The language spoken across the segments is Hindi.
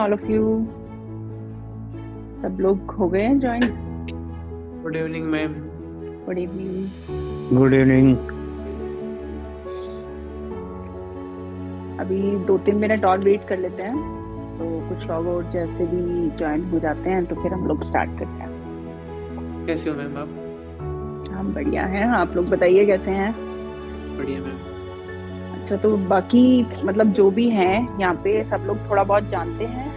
Evening all of you. सब लोग हो गए हैं join? Good evening ma'am. Good evening. Good evening. अभी 2-3 मिनट और वेट कर लेते हैं, तो कुछ लोग और जैसे भी ज्वाइन हो जाते हैं तो फिर हम लोग स्टार्ट करते हैं। कैसे हो मैम आप? हम बढ़िया हैं, आप लोग बताइए कैसे हैं? बढ़िया मैम। अच्छा, तो बाकी मतलब जो भी हैं यहाँ पे सब लोग थोड़ा बहुत जानते हैं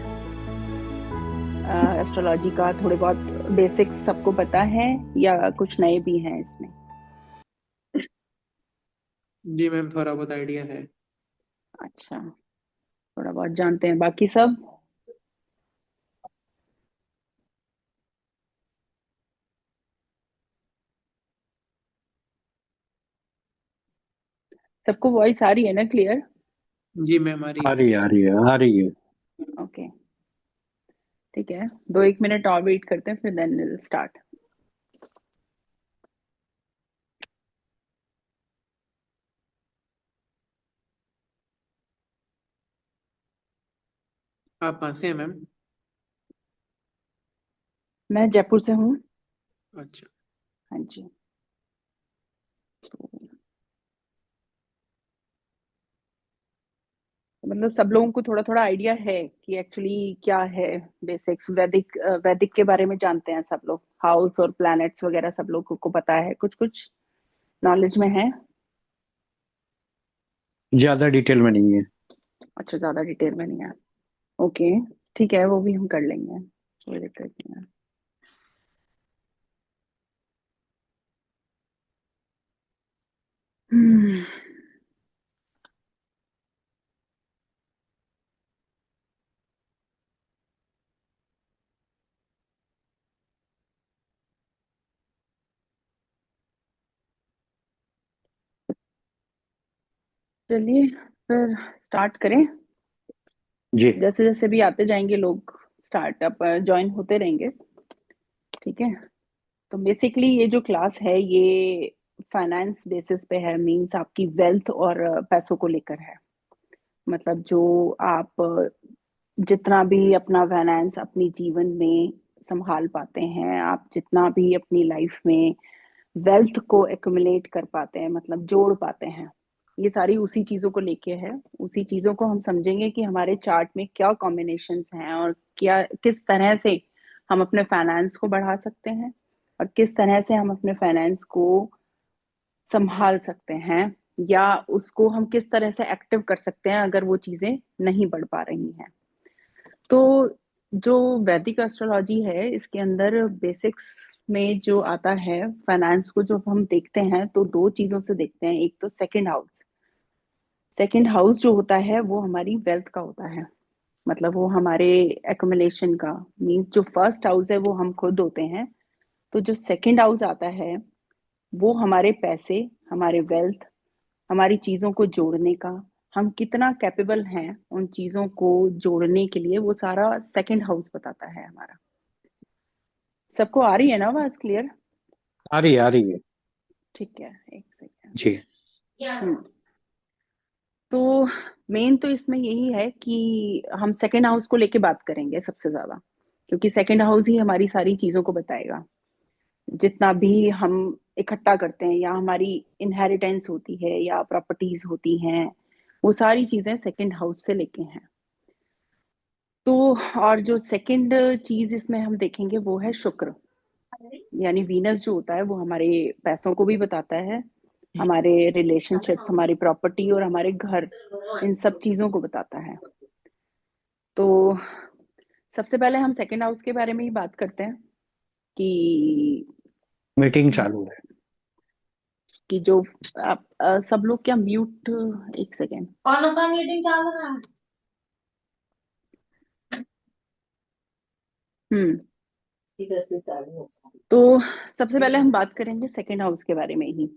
एस्ट्रोलॉजी का, थोड़े बहुत बेसिक्स सबको पता है या कुछ नए भी हैं इसमें? जी मैम, थोड़ा बहुत आइडिया है। अच्छा, थोड़ा बहुत जानते हैं, बाकी सब सबको वॉइस आ रही है ना, क्लियर? जी मैम, आ रही आ है। रही है, आ रही है, आ रही है। ओके, ठीक है, 2-1 मिनट और वेट करते हैं फिर देन स्टार्ट। आप कहाँ से हैं मैम? मैं जयपुर से हूँ। अच्छा। हाँ जी। तो मतलब सब लोगों को थोड़ा थोड़ा आइडिया है कि एक्चुअली क्या है। बेसिक्स वैदिक वैदिक के बारे में जानते हैं सब लोग, हाउस और प्लैनेट्स वगैरह सब लोगों को पता है, कुछ कुछ नॉलेज में है। ज्यादा डिटेल में नहीं है। अच्छा, ज्यादा डिटेल में नहीं है। ओके, ठीक है, वो भी हम कर लेंगे, कोई दिक्कत नहीं है। हम्म, चलिए फिर स्टार्ट करें। जी। जैसे जैसे भी आते जाएंगे लोग, स्टार्टअप ज्वाइन होते रहेंगे, ठीक है। तो बेसिकली ये जो क्लास है ये फाइनेंस बेसिस पे है, मींस आपकी वेल्थ और पैसों को लेकर है। मतलब जो आप जितना भी अपना फाइनेंस अपनी जीवन में संभाल पाते हैं, आप जितना भी अपनी लाइफ में वेल्थ को एक्युमुलेट कर पाते हैं, मतलब जोड़ पाते हैं, ये सारी उसी चीजों को लेके है। उसी चीजों को हम समझेंगे कि हमारे चार्ट में क्या कॉम्बिनेशंस हैं और क्या किस तरह से हम अपने फाइनेंस को बढ़ा सकते हैं और किस तरह से हम अपने फाइनेंस को संभाल सकते हैं, या उसको हम किस तरह से एक्टिव कर सकते हैं अगर वो चीजें नहीं बढ़ पा रही हैं। तो जो वैदिक एस्ट्रोलॉजी है इसके अंदर बेसिक्स में जो आता है फाइनेंस को, जो हम देखते हैं तो दो चीजों से देखते हैं। एक तो सेकंड हाउस, सेकंड हाउस जो होता है वो हमारी वेल्थ का होता है, मतलब वो हमारे एक्युमुलेशन का। मीन्स जो फर्स्ट हाउस है वो हम खुद होते हैं, तो जो सेकंड हाउस आता है वो हमारे पैसे, हमारे वेल्थ, हमारी चीजों को जोड़ने का, हम कितना कैपेबल हैं उन चीजों को जोड़ने के लिए, वो सारा सेकंड हाउस बताता है हमारा। सबको आ रही है ना आवाज, क्लियर? आ रही है, आ रही है। ठीक है, एक सेकेंड। जी। तो मेन तो इसमें यही है कि हम सेकंड हाउस को लेके बात करेंगे सबसे ज्यादा, क्योंकि सेकंड हाउस ही हमारी सारी चीजों को बताएगा। जितना भी हम इकट्ठा करते हैं या हमारी इनहेरिटेंस होती है या प्रॉपर्टीज होती हैं, वो सारी चीजें सेकंड हाउस से लेके हैं। तो और जो सेकंड चीज इसमें हम देखेंगे वो है शुक्र, यानी वीनस जो होता है वो हमारे पैसों को भी बताता है, हमारे रिलेशनशिप्स, हमारी प्रॉपर्टी और हमारे घर, इन सब चीजों को बताता है। तो सबसे पहले हम सेकंड हाउस के बारे में ही बात करते हैं कि मीटिंग चालू है। जो आप सब लोग क्या म्यूट, एक सेकेंड। कौन का मीटिंग चालू रहा है? हम्म। ठीक है, इसमें चालू है। तो सबसे पहले हम बात करेंगे सेकंड हाउस के बारे में ही।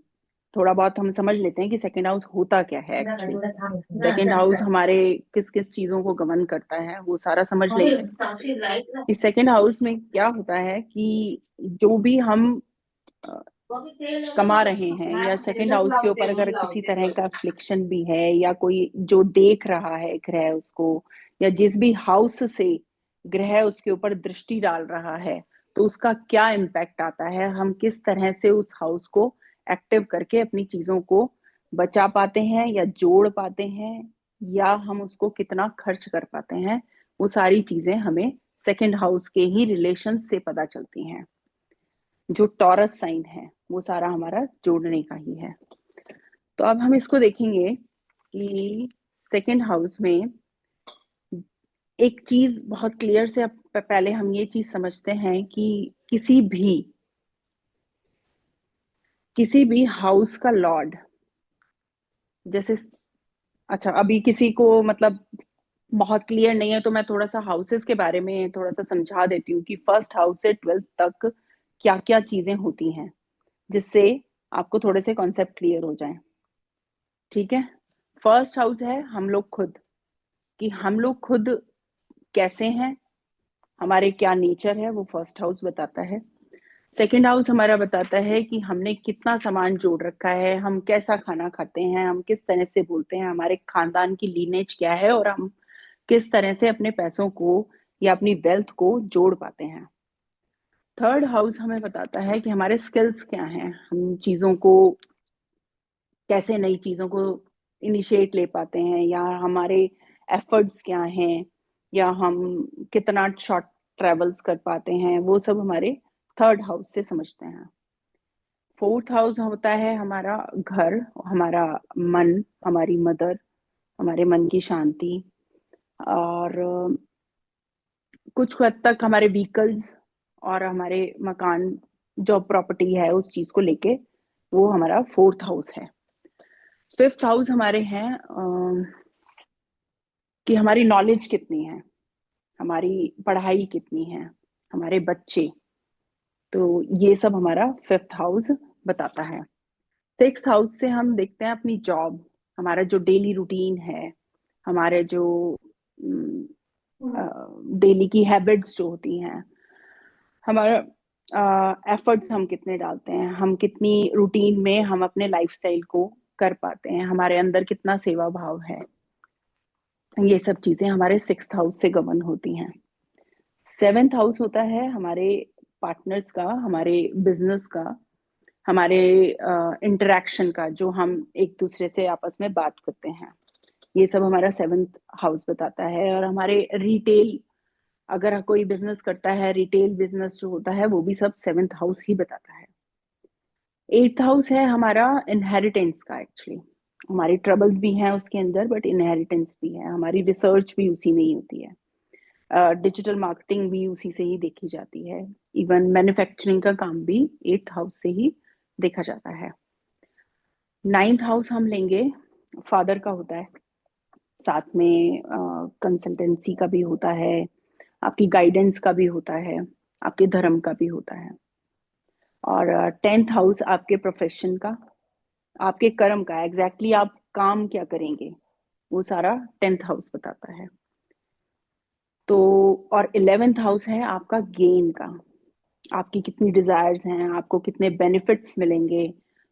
थोड़ा बहुत हम समझ लेते हैं कि सेकंड हाउस होता क्या है एक्चुअली। सेकंड हाउस हमारे किस किस चीजों को गवर्न करता है वो सारा समझ लेंगे। इस सेकंड हाउस में क्या होता है कि जो भी हम अ, कमा रहे हैं, या सेकंड हाउस के ऊपर अगर किसी तरह का फ्लिक्शन भी है या कोई जो देख रहा है ग्रह उसको, या जिस भी हाउस से ग्रह उसके ऊपर दृष्टि डाल रहा है, तो उसका क्या इम्पैक्ट आता है, हम किस तरह से उस हाउस को एक्टिव करके अपनी चीजों को बचा पाते हैं या जोड़ पाते हैं, या हम उसको कितना खर्च कर पाते हैं, वो सारी चीजें हमें सेकंड हाउस के ही रिलेशन से पता चलती हैं। जो टॉरस साइन है वो सारा हमारा जोड़ने का ही है। तो अब हम इसको देखेंगे कि सेकंड हाउस में एक चीज बहुत क्लियर से, अब पहले हम ये चीज समझते हैं कि किसी भी हाउस का लॉर्ड, जैसे, अच्छा अभी किसी को मतलब बहुत क्लियर नहीं है तो मैं थोड़ा सा हाउसेस के बारे में थोड़ा सा समझा देती हूँ कि फर्स्ट हाउस से 12th तक क्या क्या चीजें होती हैं, जिससे आपको थोड़े से कॉन्सेप्ट क्लियर हो जाए। ठीक है, फर्स्ट हाउस है हम लोग खुद, कि हम लोग खुद कैसे हैं, हमारे क्या नेचर है, वो फर्स्ट हाउस बताता है। सेकंड हाउस हमारा बताता है कि हमने कितना सामान जोड़ रखा है, हम कैसा खाना खाते हैं, हम किस तरह से बोलते हैं, हमारे खानदान की लीनेज क्या है, और हम किस तरह से अपने पैसों को या अपनी वेल्थ को जोड़ पाते हैं। थर्ड हाउस हमें बताता है कि हमारे स्किल्स क्या हैं, हम चीजों को कैसे, नई चीजों को इनिशिएट ले पाते हैं, या हमारे एफर्ट्स क्या हैं, या हम कितना शॉर्ट ट्रेवल्स कर पाते हैं, वो सब हमारे थर्ड हाउस से समझते हैं। फोर्थ हाउस होता है हमारा घर, हमारा मन, हमारी मदर, हमारे मन की शांति, और कुछ हद तक हमारे व्हीकल्स और हमारे मकान, जो प्रॉपर्टी है उस चीज को लेके, वो हमारा फोर्थ हाउस है। फिफ्थ हाउस हमारे हैं कि हमारी नॉलेज कितनी है, हमारी पढ़ाई कितनी है, हमारे बच्चे, तो ये सब हमारा फिफ्थ हाउस बताता है। सिक्स्थ हाउस से हम देखते हैं अपनी जॉब, हमारा जो डेली रूटीन है, हमारे जो डेली की हैबिट्स जो होती हैं, हमारा एफर्ट्स हम कितने डालते हैं, हम कितनी रूटीन में हम अपने लाइफस्टाइल को कर पाते हैं, हमारे अंदर कितना सेवा भाव है, ये सब चीजें हमारे सिक्स्थ हाउस से गवर्न होती हैं। सेवेंथ हाउस होता है हमारे पार्टनर्स का, हमारे बिजनेस का, हमारे इंटरेक्शन का, जो हम एक दूसरे से आपस में बात करते हैं, ये सब हमारा सेवेंथ हाउस बताता है। और हमारे रिटेल, अगर कोई बिजनेस करता है, रिटेल बिजनेस जो होता है, वो भी सब सेवेंथ हाउस ही बताता है। एट्थ हाउस है हमारा इनहेरिटेंस का, एक्चुअली हमारी ट्रबल्स भी हैं उसके अंदर, बट इनहेरिटेंस भी है, हमारी रिसर्च भी उसी में ही होती है, डिजिटल मार्केटिंग भी उसी से ही देखी जाती है, इवन मैन्युफैक्चरिंग का काम भी एट्थ हाउस से ही देखा जाता है। नाइन्थ हाउस हम लेंगे, फादर का होता है, साथ में कंसल्टेंसी का भी होता है, आपकी गाइडेंस का भी होता है, आपके धर्म का भी होता है। और टेंथ हाउस आपके प्रोफेशन का, आपके कर्म का, एग्जैक्टली आप काम क्या करेंगे, वो सारा टेंथ हाउस बताता है। तो और 11th हाउस है आपका गेन का, आपकी कितनी डिजायर्स हैं, आपको कितने बेनिफिट्स मिलेंगे।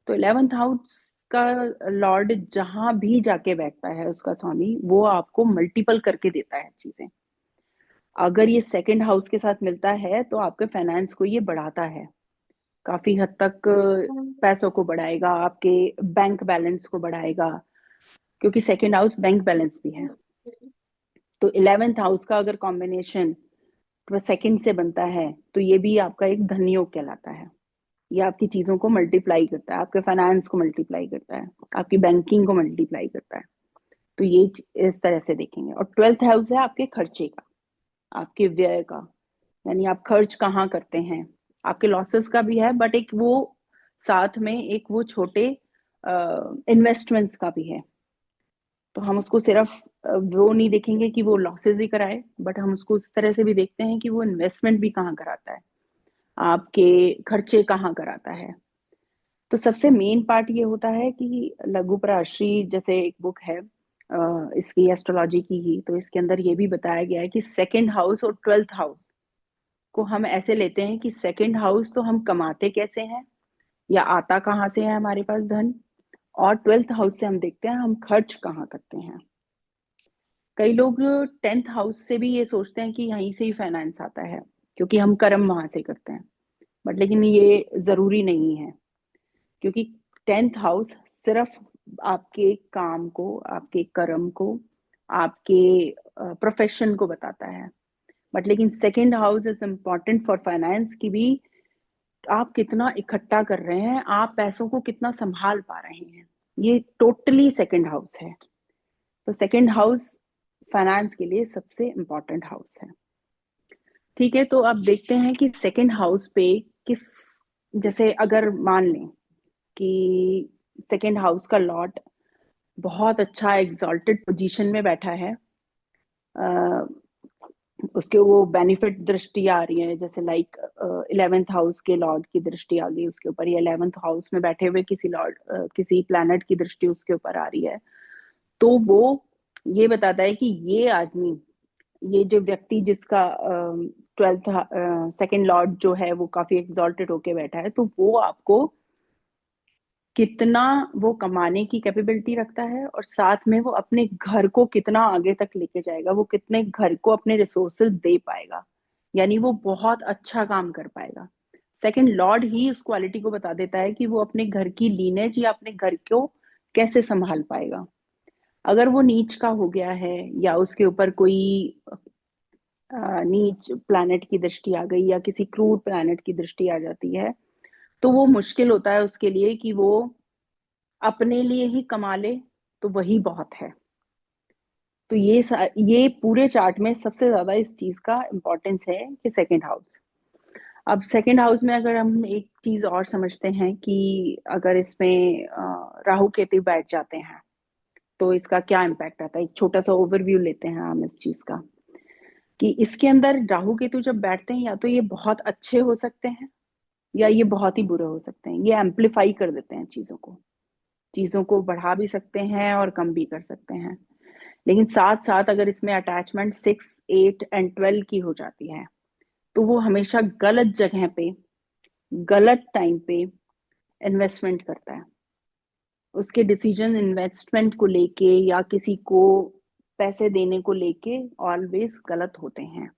तो 11th हाउस का लॉर्ड जहां भी जाके बैठता है, उसका स्वामी, वो आपको मल्टीपल करके देता है चीजें। अगर ये सेकंड हाउस के साथ मिलता है तो आपके फाइनेंस को ये बढ़ाता है, काफी हद तक पैसों को बढ़ाएगा, आपके बैंक बैलेंस को बढ़ाएगा, क्योंकि सेकंड हाउस बैंक बैलेंस भी है। तो 11th हाउस का अगर कॉम्बिनेशन सेकंड से बनता है, तो ये भी आपका एक धन योग कहलाता है। ये आपकी चीजों को मल्टीप्लाई करता है, आपके फाइनेंस को मल्टीप्लाई करता है, आपकी बैंकिंग को मल्टीप्लाई करता है। तो ये इस तरह से देखेंगे। और 12th हाउस है आपके खर्चे का, आपके व्यय का, यानी आप खर्च कहाँ करते हैं, आपके लॉसेस का भी है, बट एक वो साथ में एक वो छोटे इन्वेस्टमेंट्स का भी है। तो हम उसको सिर्फ वो नहीं देखेंगे कि वो लॉसेस ही कराए, बट हम उसको उस तरह से भी देखते हैं कि वो इन्वेस्टमेंट भी कहाँ कराता है, आपके खर्चे कहाँ कराता है। तो सबसे मेन पार्ट ये होता है कि लघु पराश्री जैसे एक बुक है इसकी एस्ट्रोलॉजी की ही, तो इसके अंदर ये भी बताया गया है कि सेकंड हाउस और 12th हाउस को हम ऐसे लेते हैं कि सेकंड हाउस तो हम कमाते कैसे हैं, या आता कहाँ से है हमारे पास धन, और 12th हाउस से हम देखते हैं हम खर्च कहाँ करते हैं। कई लोग 10th हाउस से भी ये सोचते हैं कि यहीं से ही फाइनेंस आता है, क्योंकि हम कर्म वहां से करते हैं। बट लेकिन ये जरूरी नहीं है, क्योंकि 10th हाउस सिर्फ आपके काम को, आपके कर्म को, आपके प्रोफेशन को बताता है। बट लेकिन second house is important for finance, की भी आप कितना इकट्ठा कर रहे हैं, आप पैसों को कितना संभाल पा रहे हैं, ये टोटली सेकंड हाउस है। तो सेकंड हाउस फाइनेंस के लिए सबसे इम्पोर्टेंट हाउस है। ठीक है, तो अब देखते हैं कि सेकंड हाउस पे किस, जैसे अगर मान लें कि सेकंड हाउस का लॉर्ड बहुत अच्छा एग्जॉल्टेड पोजीशन में बैठा है, उसके वो बेनिफिट दृष्टि आ रही है, जैसे लाइक 11th हाउस के लॉर्ड की दृष्टि आ गई उसके ऊपर, या 11th हाउस में बैठे हुए किसी लॉर्ड, किसी प्लैनेट की दृष्टि उसके ऊपर आ रही है, तो वो ये बताता है कि ये आदमी, ये जो व्यक्ति जिसका 12th सेकंड लॉर्ड जो है वो काफी एग्जॉल्टेड होके बैठा है, तो वो आपको कितना वो कमाने की कैपेबिलिटी रखता है, और साथ में वो अपने घर को कितना आगे तक लेके जाएगा, वो कितने घर को अपने रिसोर्सेज दे पाएगा, यानी वो बहुत अच्छा काम कर पाएगा। सेकंड लॉर्ड ही उस क्वालिटी को बता देता है कि वो अपने घर की लीनेज या अपने घर को कैसे संभाल पाएगा। अगर वो नीच का हो गया है, या उसके ऊपर कोई नीच प्लैनेट की दृष्टि आ गई, या किसी क्रूर प्लैनेट की दृष्टि आ जाती है, तो वो मुश्किल होता है उसके लिए कि वो अपने लिए ही कमा ले, तो वही बहुत है। तो ये पूरे चार्ट में सबसे ज्यादा इस चीज का इम्पोर्टेंस है कि सेकंड हाउस। अब सेकंड हाउस में अगर हम एक चीज और समझते हैं कि अगर इसमें राहु केतु बैठ जाते हैं तो इसका क्या इम्पैक्ट आता है, एक छोटा सा ओवरव्यू लेते हैं हम इस चीज का, कि इसके अंदर राहु केतु जब बैठते हैं, या तो ये बहुत अच्छे हो सकते हैं या ये बहुत ही बुरे हो सकते हैं। ये एम्पलीफाई कर देते हैं चीजों को बढ़ा भी सकते हैं और कम भी कर सकते हैं। लेकिन साथ साथ अगर इसमें अटैचमेंट 6, 8 एंड 12 की हो जाती है, तो वो हमेशा गलत जगह पे, गलत टाइम पे इन्वेस्टमेंट करता है। उसके डिसीजन इन्वेस्टमेंट को लेके या किसी को पैसे देने को लेके ऑलवेज गलत होते हैं।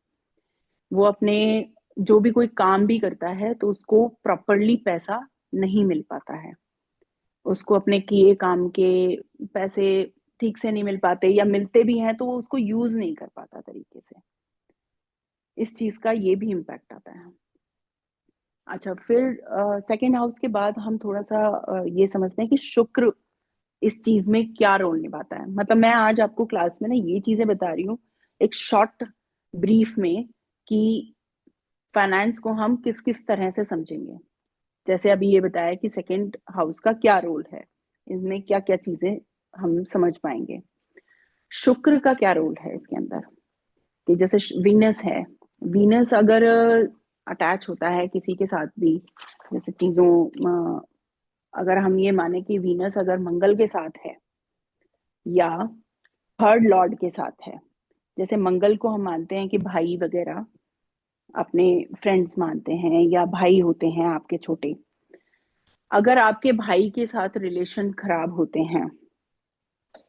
वो अपने जो भी कोई काम भी करता है तो उसको प्रॉपरली पैसा नहीं मिल पाता है, उसको अपने किए काम के पैसे ठीक से नहीं मिल पाते, या मिलते भी हैं तो वो उसको यूज नहीं कर पाता तरीके से। इस चीज का ये भी इम्पैक्ट आता है। अच्छा, फिर सेकेंड हाउस के बाद हम थोड़ा सा ये समझते हैं कि शुक्र इस चीज में क्या रोल निभाता है। मतलब मैं आज आपको क्लास में ना ये चीजें बता रही हूँ एक शॉर्ट ब्रीफ में, कि फाइनेंस को हम किस किस तरह से समझेंगे। जैसे अभी ये बताया कि सेकेंड हाउस का क्या रोल है, इसमें क्या क्या चीजें हम समझ पाएंगे। शुक्र का क्या रोल है इसके अंदर, कि जैसे वीनस है, वीनस अगर अटैच होता है किसी के साथ भी, जैसे चीजों अगर हम ये माने कि वीनस अगर मंगल के साथ है या थर्ड लॉर्ड के साथ है, जैसे मंगल को हम मानते हैं कि भाई वगैरह अपने फ्रेंड्स मानते हैं, या भाई होते हैं आपके छोटे, अगर आपके भाई के साथ रिलेशन खराब होते हैं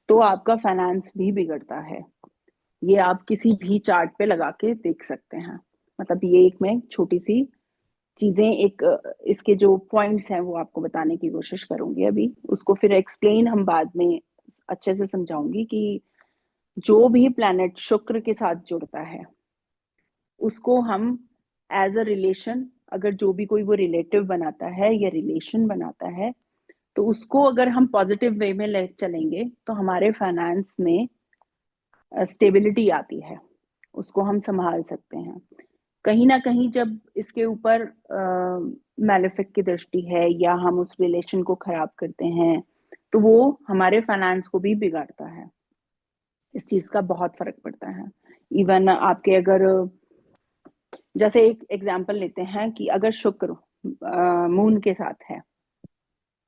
तो आपका फाइनेंस भी बिगड़ता है। ये आप किसी भी चार्ट पे लगा के देख सकते हैं। मतलब ये एक मैं छोटी सी चीजें, एक इसके जो पॉइंट्स हैं वो आपको बताने की कोशिश करूंगी। अभी उसको फिर एक्सप्लेन हम बाद में अच्छे से समझाऊंगी, कि जो भी प्लैनेट शुक्र के साथ जुड़ता है उसको हम एज अ रिलेशन, अगर जो भी कोई वो रिलेटिव बनाता है या रिलेशन बनाता है, तो उसको अगर हम पॉजिटिव वे में ले चलेंगे तो हमारे फाइनेंस में स्टेबिलिटी आती है, उसको हम संभाल सकते हैं। कहीं ना कहीं जब इसके ऊपर मैलेफिक की दृष्टि है या हम उस रिलेशन को खराब करते हैं, तो वो हमारे फाइनेंस को भी बिगाड़ता है। इस चीज का बहुत फर्क पड़ता है। इवन आपके अगर, जैसे एक एग्जांपल लेते हैं कि अगर शुक्र मून के साथ है,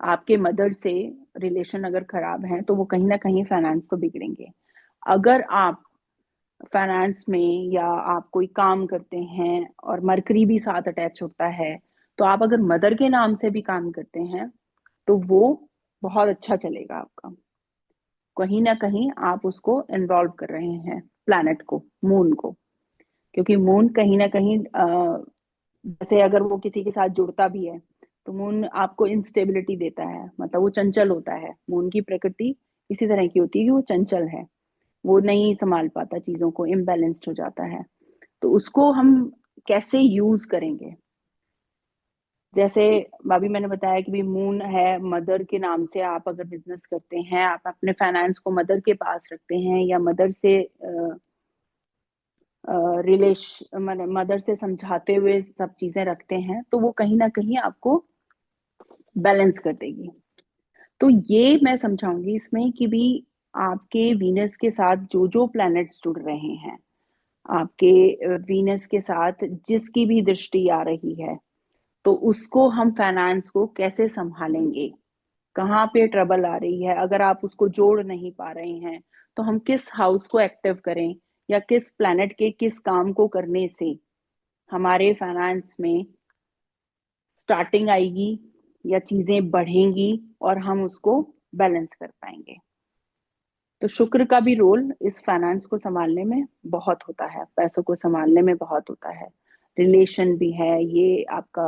आपके मदर से रिलेशन अगर खराब है तो वो कहीं ना कहीं फाइनेंस तो बिगड़ेंगे। अगर आप फाइनेंस में या आप कोई काम करते हैं और मरकरी भी साथ अटैच होता है, तो आप अगर मदर के नाम से भी काम करते हैं तो वो बहुत अच्छा चलेगा आपका। कहीं ना कहीं आप उसको इन्वॉल्व कर रहे हैं, प्लैनेट को, मून को। क्योंकि मून कहीं ना कहीं जैसे अगर वो किसी के साथ जुड़ता भी है तो मून आपको इंस्टेबिलिटी देता है, मतलब वो चंचल होता है। मून की प्रकृति इसी तरह की होती है कि वो चंचल है, वो नहीं संभाल पाता चीजों को, इम्बैलेंस्ड हो जाता है। तो उसको हम कैसे यूज करेंगे? जैसे अभी मैंने बताया कि भी मून है मदर के नाम से, आप अगर बिजनेस करते हैं, आप अपने फाइनेंस को मदर के पास रखते हैं या मदर से मदर से समझाते हुए सब चीजें रखते हैं, तो वो कहीं ना कहीं आपको बैलेंस कर देगी। तो ये मैं समझाऊंगी इसमें कि भी आपके वीनस के साथ जो जो प्लैनेट्स जुड़ रहे हैं, आपके वीनस के साथ जिसकी भी दृष्टि आ रही है, तो उसको हम फाइनेंस को कैसे संभालेंगे, कहाँ पे ट्रबल आ रही है, अगर आप उसको जोड़ नहीं पा रहे हैं तो हम किस हाउस को एक्टिव करें, या किस प्लैनेट के किस काम को करने से हमारे फाइनेंस में स्टार्टिंग आएगी या चीजें बढ़ेंगी और हम उसको बैलेंस कर पाएंगे। तो शुक्र का भी रोल इस फाइनेंस को संभालने में बहुत होता है, पैसों को संभालने में बहुत होता है। रिलेशन भी है ये आपका,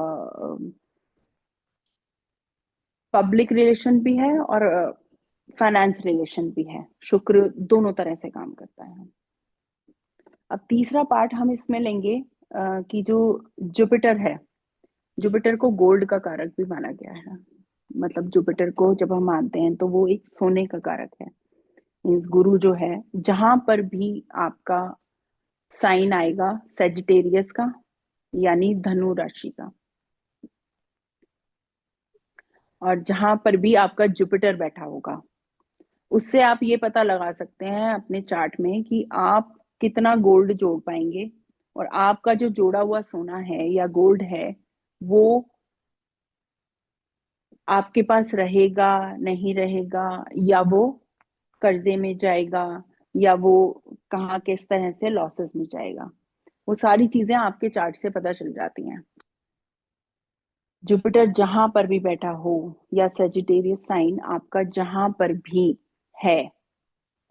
पब्लिक रिलेशन भी है और फाइनेंस रिलेशन भी है। शुक्र दोनों तरह से काम करता है। अब तीसरा पार्ट हम इसमें लेंगे कि जो जुपिटर है, जुपिटर को गोल्ड का कारक भी माना गया है। मतलब जुपिटर को जब हम मानते हैं तो वो एक सोने का कारक है। मीन्स गुरु जो है, जहां पर भी आपका साइन आएगा सेजिटेरियस का, यानी धनु राशि का, और जहां पर भी आपका जुपिटर बैठा होगा, उससे आप ये पता लगा सकते हैं अपने चार्ट में कि आप कितना गोल्ड जोड़ पाएंगे, और आपका जो जोड़ा हुआ सोना है या गोल्ड है वो आपके पास रहेगा नहीं रहेगा, या वो कर्जे में जाएगा, या वो कहाँ किस तरह से लॉसेस में जाएगा। वो सारी चीजें आपके चार्ट से पता चल जाती हैं। जुपिटर जहां पर भी बैठा हो या सेजिटेरियस साइन आपका जहां पर भी है,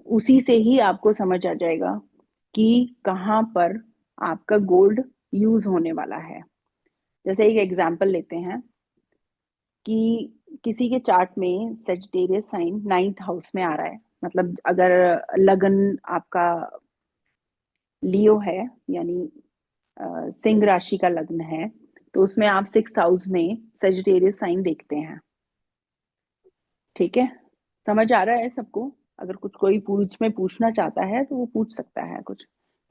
उसी से ही आपको समझ आ जाएगा कि कहाँ पर आपका गोल्ड यूज होने वाला है। जैसे एक एग्जांपल लेते हैं कि किसी के चार्ट में सेजिटेरियस साइन 9th हाउस में आ रहा है, मतलब अगर लगन आपका लियो है, यानी सिंह राशि का लग्न है, तो उसमें आप 6th हाउस में सेजिटेरियस साइन देखते हैं। ठीक है, समझ आ रहा है सबको? अगर कुछ कोई पूछना चाहता है तो वो पूछ सकता है कुछ,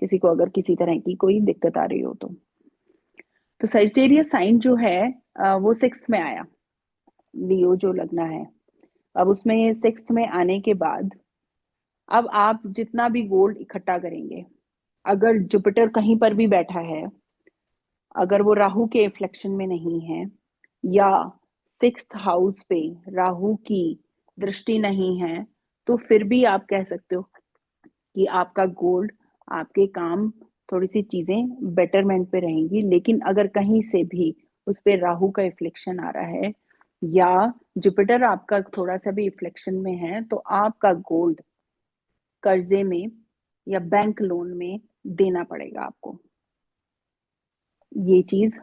किसी को अगर किसी तरह की कोई दिक्कत आ रही हो तो सेजिटेरियस साइन जो है वो 6th में आया, लियो जो लगना है। अब उसमें 6th में आने के बाद अब आप जितना भी गोल्ड इकट्ठा करेंगे, अगर जुपिटर कहीं पर भी बैठा है, अगर वो राहु के इफ्लेक्शन में नहीं है, या 6th हाउस पे राहु की दृष्टि नहीं है, तो फिर भी आप कह सकते हो कि आपका गोल्ड, आपके काम, थोड़ी सी चीजें बेटरमेंट पे रहेंगी। लेकिन अगर कहीं से भी उस पे राहु का इफ्लेक्शन आ रहा है या जुपिटर आपका थोड़ा सा भी इफ्लेक्शन में है, तो आपका गोल्ड कर्जे में या बैंक लोन में देना पड़ेगा आपको। ये चीज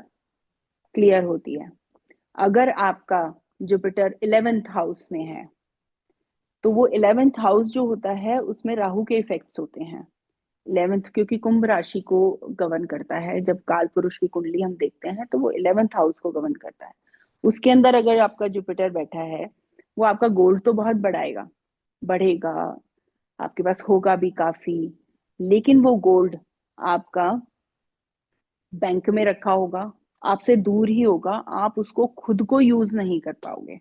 क्लियर होती है। अगर आपका जुपिटर 11th हाउस में है, तो वो 11th हाउस जो होता है उसमें राहु के इफेक्ट्स होते हैं। 11th क्योंकि कुंभ राशि को गवर्न करता है, जब काल पुरुष की कुंडली हम देखते हैं तो वो 11th हाउस को गवर्न करता है। उसके अंदर अगर आपका जुपिटर बैठा है, वो आपका गोल्ड तो बहुत बढ़ाएगा, बढ़ेगा, आपके पास होगा भी काफी, लेकिन वो गोल्ड आपका बैंक में रखा होगा, आपसे दूर ही होगा, आप उसको खुद को यूज नहीं कर पाओगे।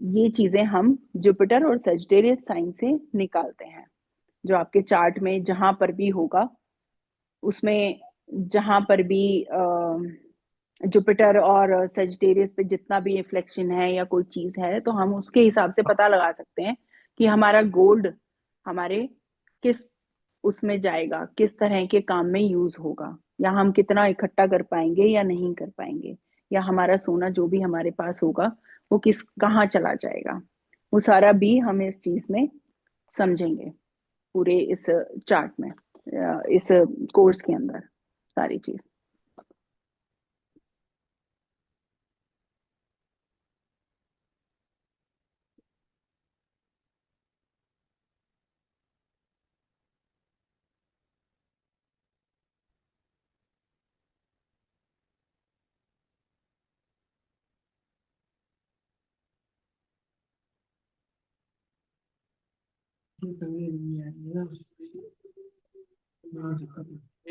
ये चीजें हम जुपिटर और सेजिटेरियस साइन से निकालते हैं। जो आपके चार्ट में जहां पर भी होगा, उसमें जहां पर भी जुपिटर और सेजिटेरियस पे जितना भी इन्फ्लेक्शन है या कोई चीज है, तो हम उसके हिसाब से पता लगा सकते हैं कि हमारा गोल्ड हमारे किस उसमें जाएगा, किस तरह के काम में यूज होगा, या हम कितना इकट्ठा कर पाएंगे या नहीं कर पाएंगे, या हमारा सोना जो भी हमारे पास होगा वो किस कहाँ चला जाएगा। वो सारा भी हम इस चीज में समझेंगे, पूरे इस चार्ट में, इस कोर्स के अंदर सारी चीज। जी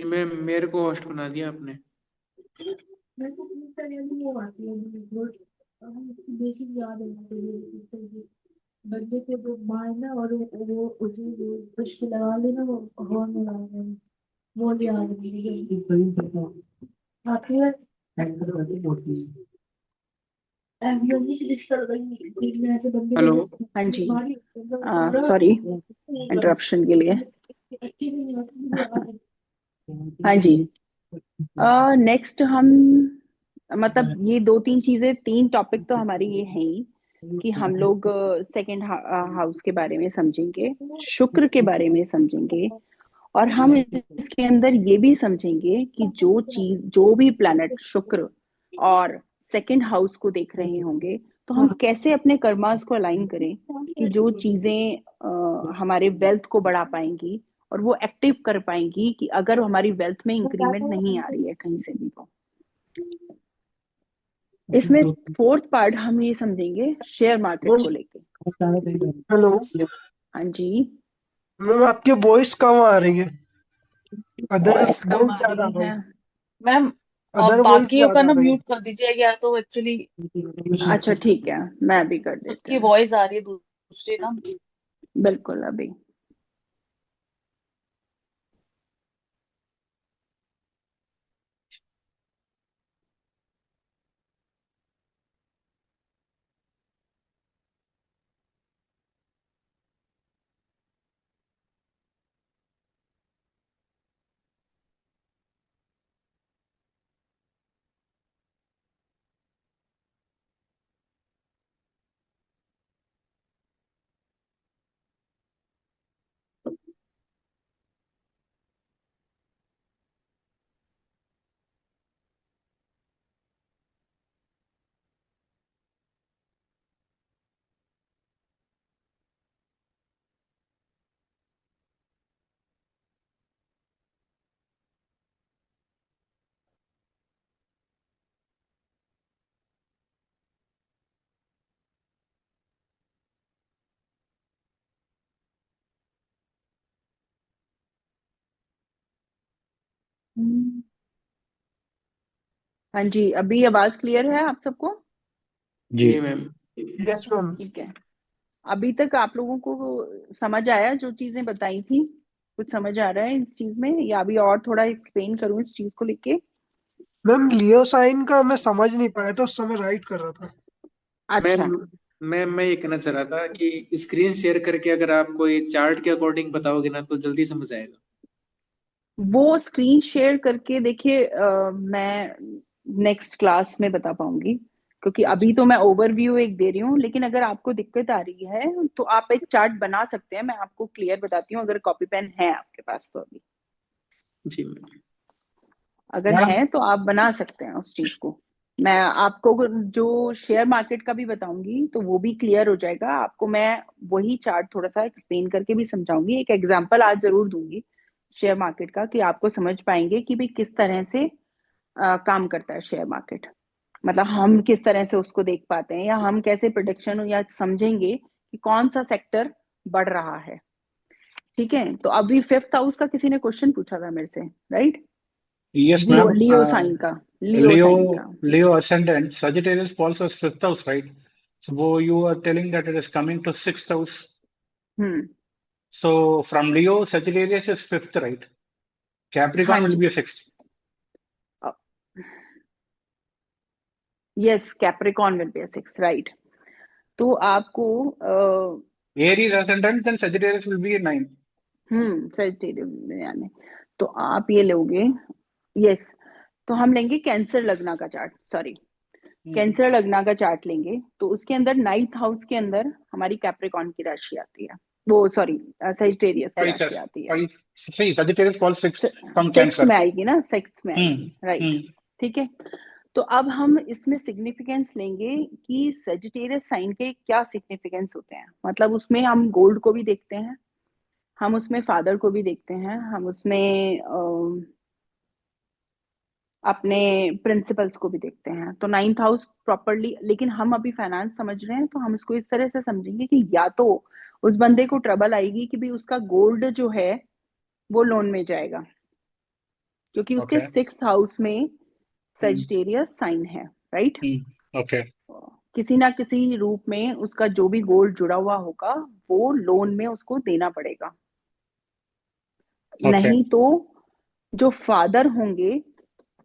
मैम, मेरे को होस्ट बना दिया आपने। मेरे को अपनी तरह भी वो आती है बेसिक याद है बर्थडे पे जो माँ है ना और वो उसे वो ब्रश के लगा लेना वो हॉर्न लगा देना वो याद है आखिर एम्बुलेंस की दिक्कत हो गई ठीक है ऐसे बंदे हेलो। हाँ जी, सॉरी इंटरप्शन के लिए। हाँ जी, नेक्स्ट हम, मतलब ये दो तीन चीजें, तीन टॉपिक तो हमारी ये हैं ही कि हम लोग सेकंड हाउस के बारे में समझेंगे, शुक्र के बारे में समझेंगे, और हम इसके अंदर ये भी समझेंगे कि जो चीज, जो भी प्लैनेट शुक्र और सेकंड हाउस को देख रहे होंगे, तो हम कैसे अपने कर्मास को अलाइन करें कि जो चीजें हमारे वेल्थ को बढ़ा पाएंगी और वो एक्टिव कर पाएंगी कि अगर हमारी वेल्थ में इंक्रीमेंट नहीं आ रही है कहीं से भी। तो इसमें फोर्थ पार्ट हम ये समझेंगे शेयर मार्केट को लेके। हेलो हाँ जी, मैम, आपकी वॉइस कम आ रही है। अदर वॉइस कम वॉइस आ ज्यादा रही आ रही है है। मैम आप अदर वॉइस बाकियों का ज्यादा आ ना रही म्यूट कर दीजिए या तो एक्चुअली अच्छा ठीक है, मैं भी कर देती सबकी हूँ, वॉइस आ रही है दूसरी ना। बिल्कुल अभी। हाँ जी, अभी आवाज क्लियर है आप सबको? जी। जी मैम। है। Yes ma'am. ठीक है, अभी तक आप लोगों को समझ आया जो चीजें बताई थी? कुछ समझ आ रहा है इस चीज में, या अभी और थोड़ा एक्सप्लेन करूं इस चीज को लेके? मैम, लियो साइन का मैं समझ नहीं पाया था, उस समय राइट कर रहा था। मैम अच्छा, मैं ये कहना चाह रहा था कि स्क्रीन शेयर करके अगर आप कोई चार्ट के अकॉर्डिंग बताओगे ना तो जल्दी समझ आएगा। वो स्क्रीन शेयर करके देखिए, मैं नेक्स्ट क्लास में बता पाऊंगी, क्योंकि अच्छा। अभी तो मैं ओवरव्यू एक दे रही हूँ। लेकिन अगर आपको दिक्कत आ रही है तो आप एक चार्ट बना सकते हैं, मैं आपको क्लियर बताती हूँ, अगर कॉपी पेन है आपके पास तो। अभी जी मैम। अगर है तो आप बना सकते हैं उस चीज को। मैं आपको जो शेयर मार्केट का भी बताऊंगी तो वो भी क्लियर हो जाएगा आपको। मैं वही चार्ट थोड़ा सा एक्सप्लेन करके भी समझाऊंगी, एक एग्जांपल आज जरूर दूंगी शेयर मार्केट का, कि आपको समझ पाएंगे कि भाई किस तरह से काम करता है शेयर मार्केट। मतलब हम किस तरह से उसको देख पाते हैं, या हम कैसे प्रोडिक्शन या समझेंगे कि कौन सा सेक्टर बढ़ रहा है। ठीक है, तो अभी फिफ्थ हाउस का किसी ने क्वेश्चन पूछा था मेरे से, राइट? Yes, लियो ma'am. लियो साइन का, लियो साइन का। Leo ascendant. Sagittarius falls as fifth house, right? So you are telling that it is coming to sixth house. Hmm, So from Leo, Sagittarius is fifth, right? हाँ Capricorn will जी, be a sixth. Yes, Capricorn will be six, right. तो आपको Aries ascendant, then Sagittarius will be a ninth. Sagittarius यानी, तो आप ये लोगे, यस, तो हम लेंगे कैंसर लग्न का चार्ट, सॉरी। कैंसर लग्ना का चार्ट लेंगे तो उसके अंदर 9th हाउस के अंदर हमारी कैप्रिकॉर्न की राशि आती है, वो सॉरी सजिटेरियस की राशि आती है। See, Sagittarius falls sixth from sixth Cancer. में आएगी ना, सिक्स्थ में आएगी, राइट। हम्म ठीक है, तो अब हम इसमें सिग्निफिकेंस लेंगे कि सजिटेरियस साइन के क्या सिग्निफिकेंस होते हैं। मतलब उसमें हम गोल्ड को भी देखते हैं, हम उसमें फादर को भी देखते हैं, हम उसमें अपने प्रिंसिपल्स को भी देखते हैं। तो 9th हाउस प्रॉपरली, लेकिन हम अभी फाइनेंस समझ रहे हैं तो हम इसको इस तरह से समझेंगे कि या तो उस बंदे को ट्रबल आएगी कि भी उसका गोल्ड जो है वो लोन में जाएगा, क्योंकि उसके Okay. 6th हाउस में सजिटेरियस साइन है, राइट। Okay. किसी ना किसी रूप में उसका जो भी गोल्ड जुड़ा हुआ होगा वो लोन में उसको देना पड़ेगा। Okay. नहीं तो जो फादर होंगे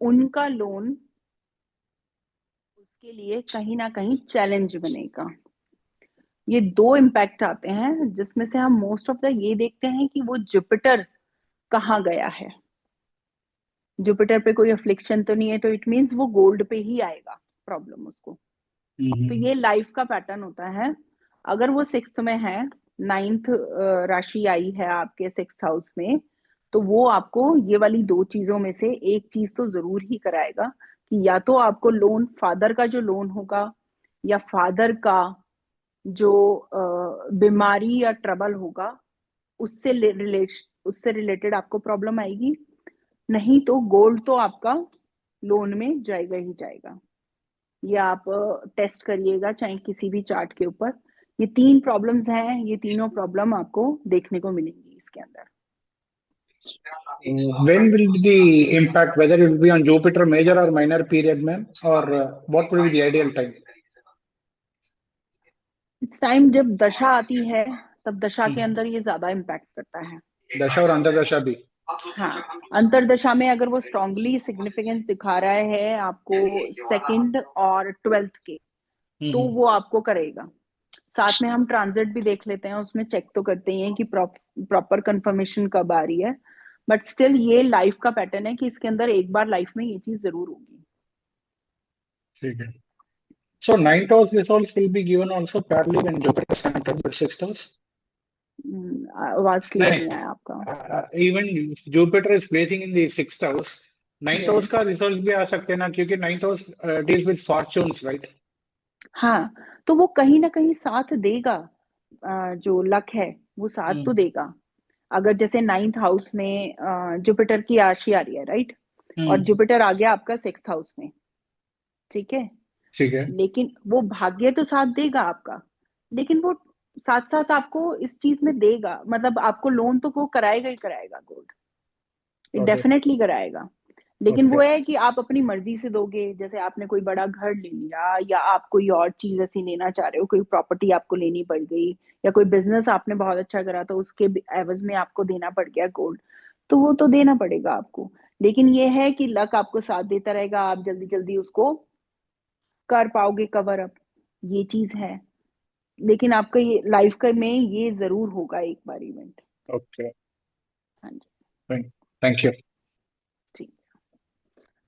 उनका लोन उसके लिए कहीं ना कहीं चैलेंज बनेगा। ये दो इम्पैक्ट आते हैं जिसमें से हम मोस्ट ऑफ द ये देखते हैं कि वो जुपिटर कहाँ गया है। जुपिटर पे कोई अफ्लिक्शन तो नहीं है, तो इट मीन्स वो गोल्ड पे ही आएगा प्रॉब्लम उसको। तो ये लाइफ का पैटर्न होता है। अगर वो 6th में है, 9th राशि आई है आपके 6th हाउस में, तो वो आपको ये वाली दो चीजों में से एक चीज तो जरूर ही कराएगा कि या तो आपको लोन, फादर का जो लोन होगा या फादर का जो बीमारी या ट्रबल होगा उससे रिलेटेड आपको प्रॉब्लम आएगी। नहीं तो गोल्ड तो आपका लोन में जाएगा ही जाएगा। ये आप टेस्ट करिएगा चाहे किसी भी चार्ट के ऊपर। ये 3 प्रॉब्लम्स हैं, ये तीनों प्रॉब्लम आपको देखने को मिलेंगी इसके अंदर। When will the impact, whether it will be on Jupiter major or minor period, ma'am, or what will be the ideal time? इस टाइम जब दशा आती है तब दशा के अंदर ये ज्यादा इम्पैक्ट करता है। दशा और अंतर्दशा भी। हाँ, अंतरदशा में अगर वो स्ट्रांगली सिग्निफिकेंस दिखा रहा है आपको 2nd और 12th के, तो वो आपको करेगा। साथ में हम ट्रांजिट भी देख लेते हैं, उसमें चेक तो करते ही हैं कि प्रॉपर कंफर्मेशन कब आ रही है। बट स्टिल ये लाइफ का पैटर्न है कि इसके अंदर एक बार लाइफ में ये चीज जरूर होगी। ठीक है। So 9th house results will be given also parallel when Jupiter enters the 6th house. आवाज क्लियर नहीं आया आपका। Even Jupiter is placing in the 6th house, 9th house का रिजल्ट भी आ सकते हैं ना, क्योंकि 9th house deals with fortunes, right? हाँ, तो वो कहीं ना कहीं साथ देगा। जो लक है वो साथ तो देगा। अगर जैसे 9th हाउस में जुपिटर की राशि आ रही है, राइट, और जुपिटर आ गया आपका 6th हाउस में, ठीक है, ठीक है। लेकिन वो भाग्य तो साथ देगा आपका, लेकिन वो साथ साथ आपको इस चीज में देगा, मतलब आपको लोन तो वो कराएगा ही कराएगा, गोल्ड डेफिनेटली कराएगा। लेकिन वो है कि आप अपनी मर्जी से दोगे। जैसे आपने कोई बड़ा घर ले लिया या आप कोई और चीज ऐसी लेना चाह रहे हो, कोई प्रॉपर्टी आपको लेनी पड़ गई, या कोई बिजनेस आपने बहुत अच्छा करा तो उसके एवज में आपको देना पड़ गया गोल्ड, तो वो तो देना पड़ेगा आपको। लेकिन ये है कि लक आपको साथ देता रहेगा, आप जल्दी जल्दी उसको कर पाओगे कवर अप, ये चीज है। लेकिन आपका ये लाइफ का में ये जरूर होगा एक बार इवेंट। ओके, हाँ जी, थैंक यू। ठीक।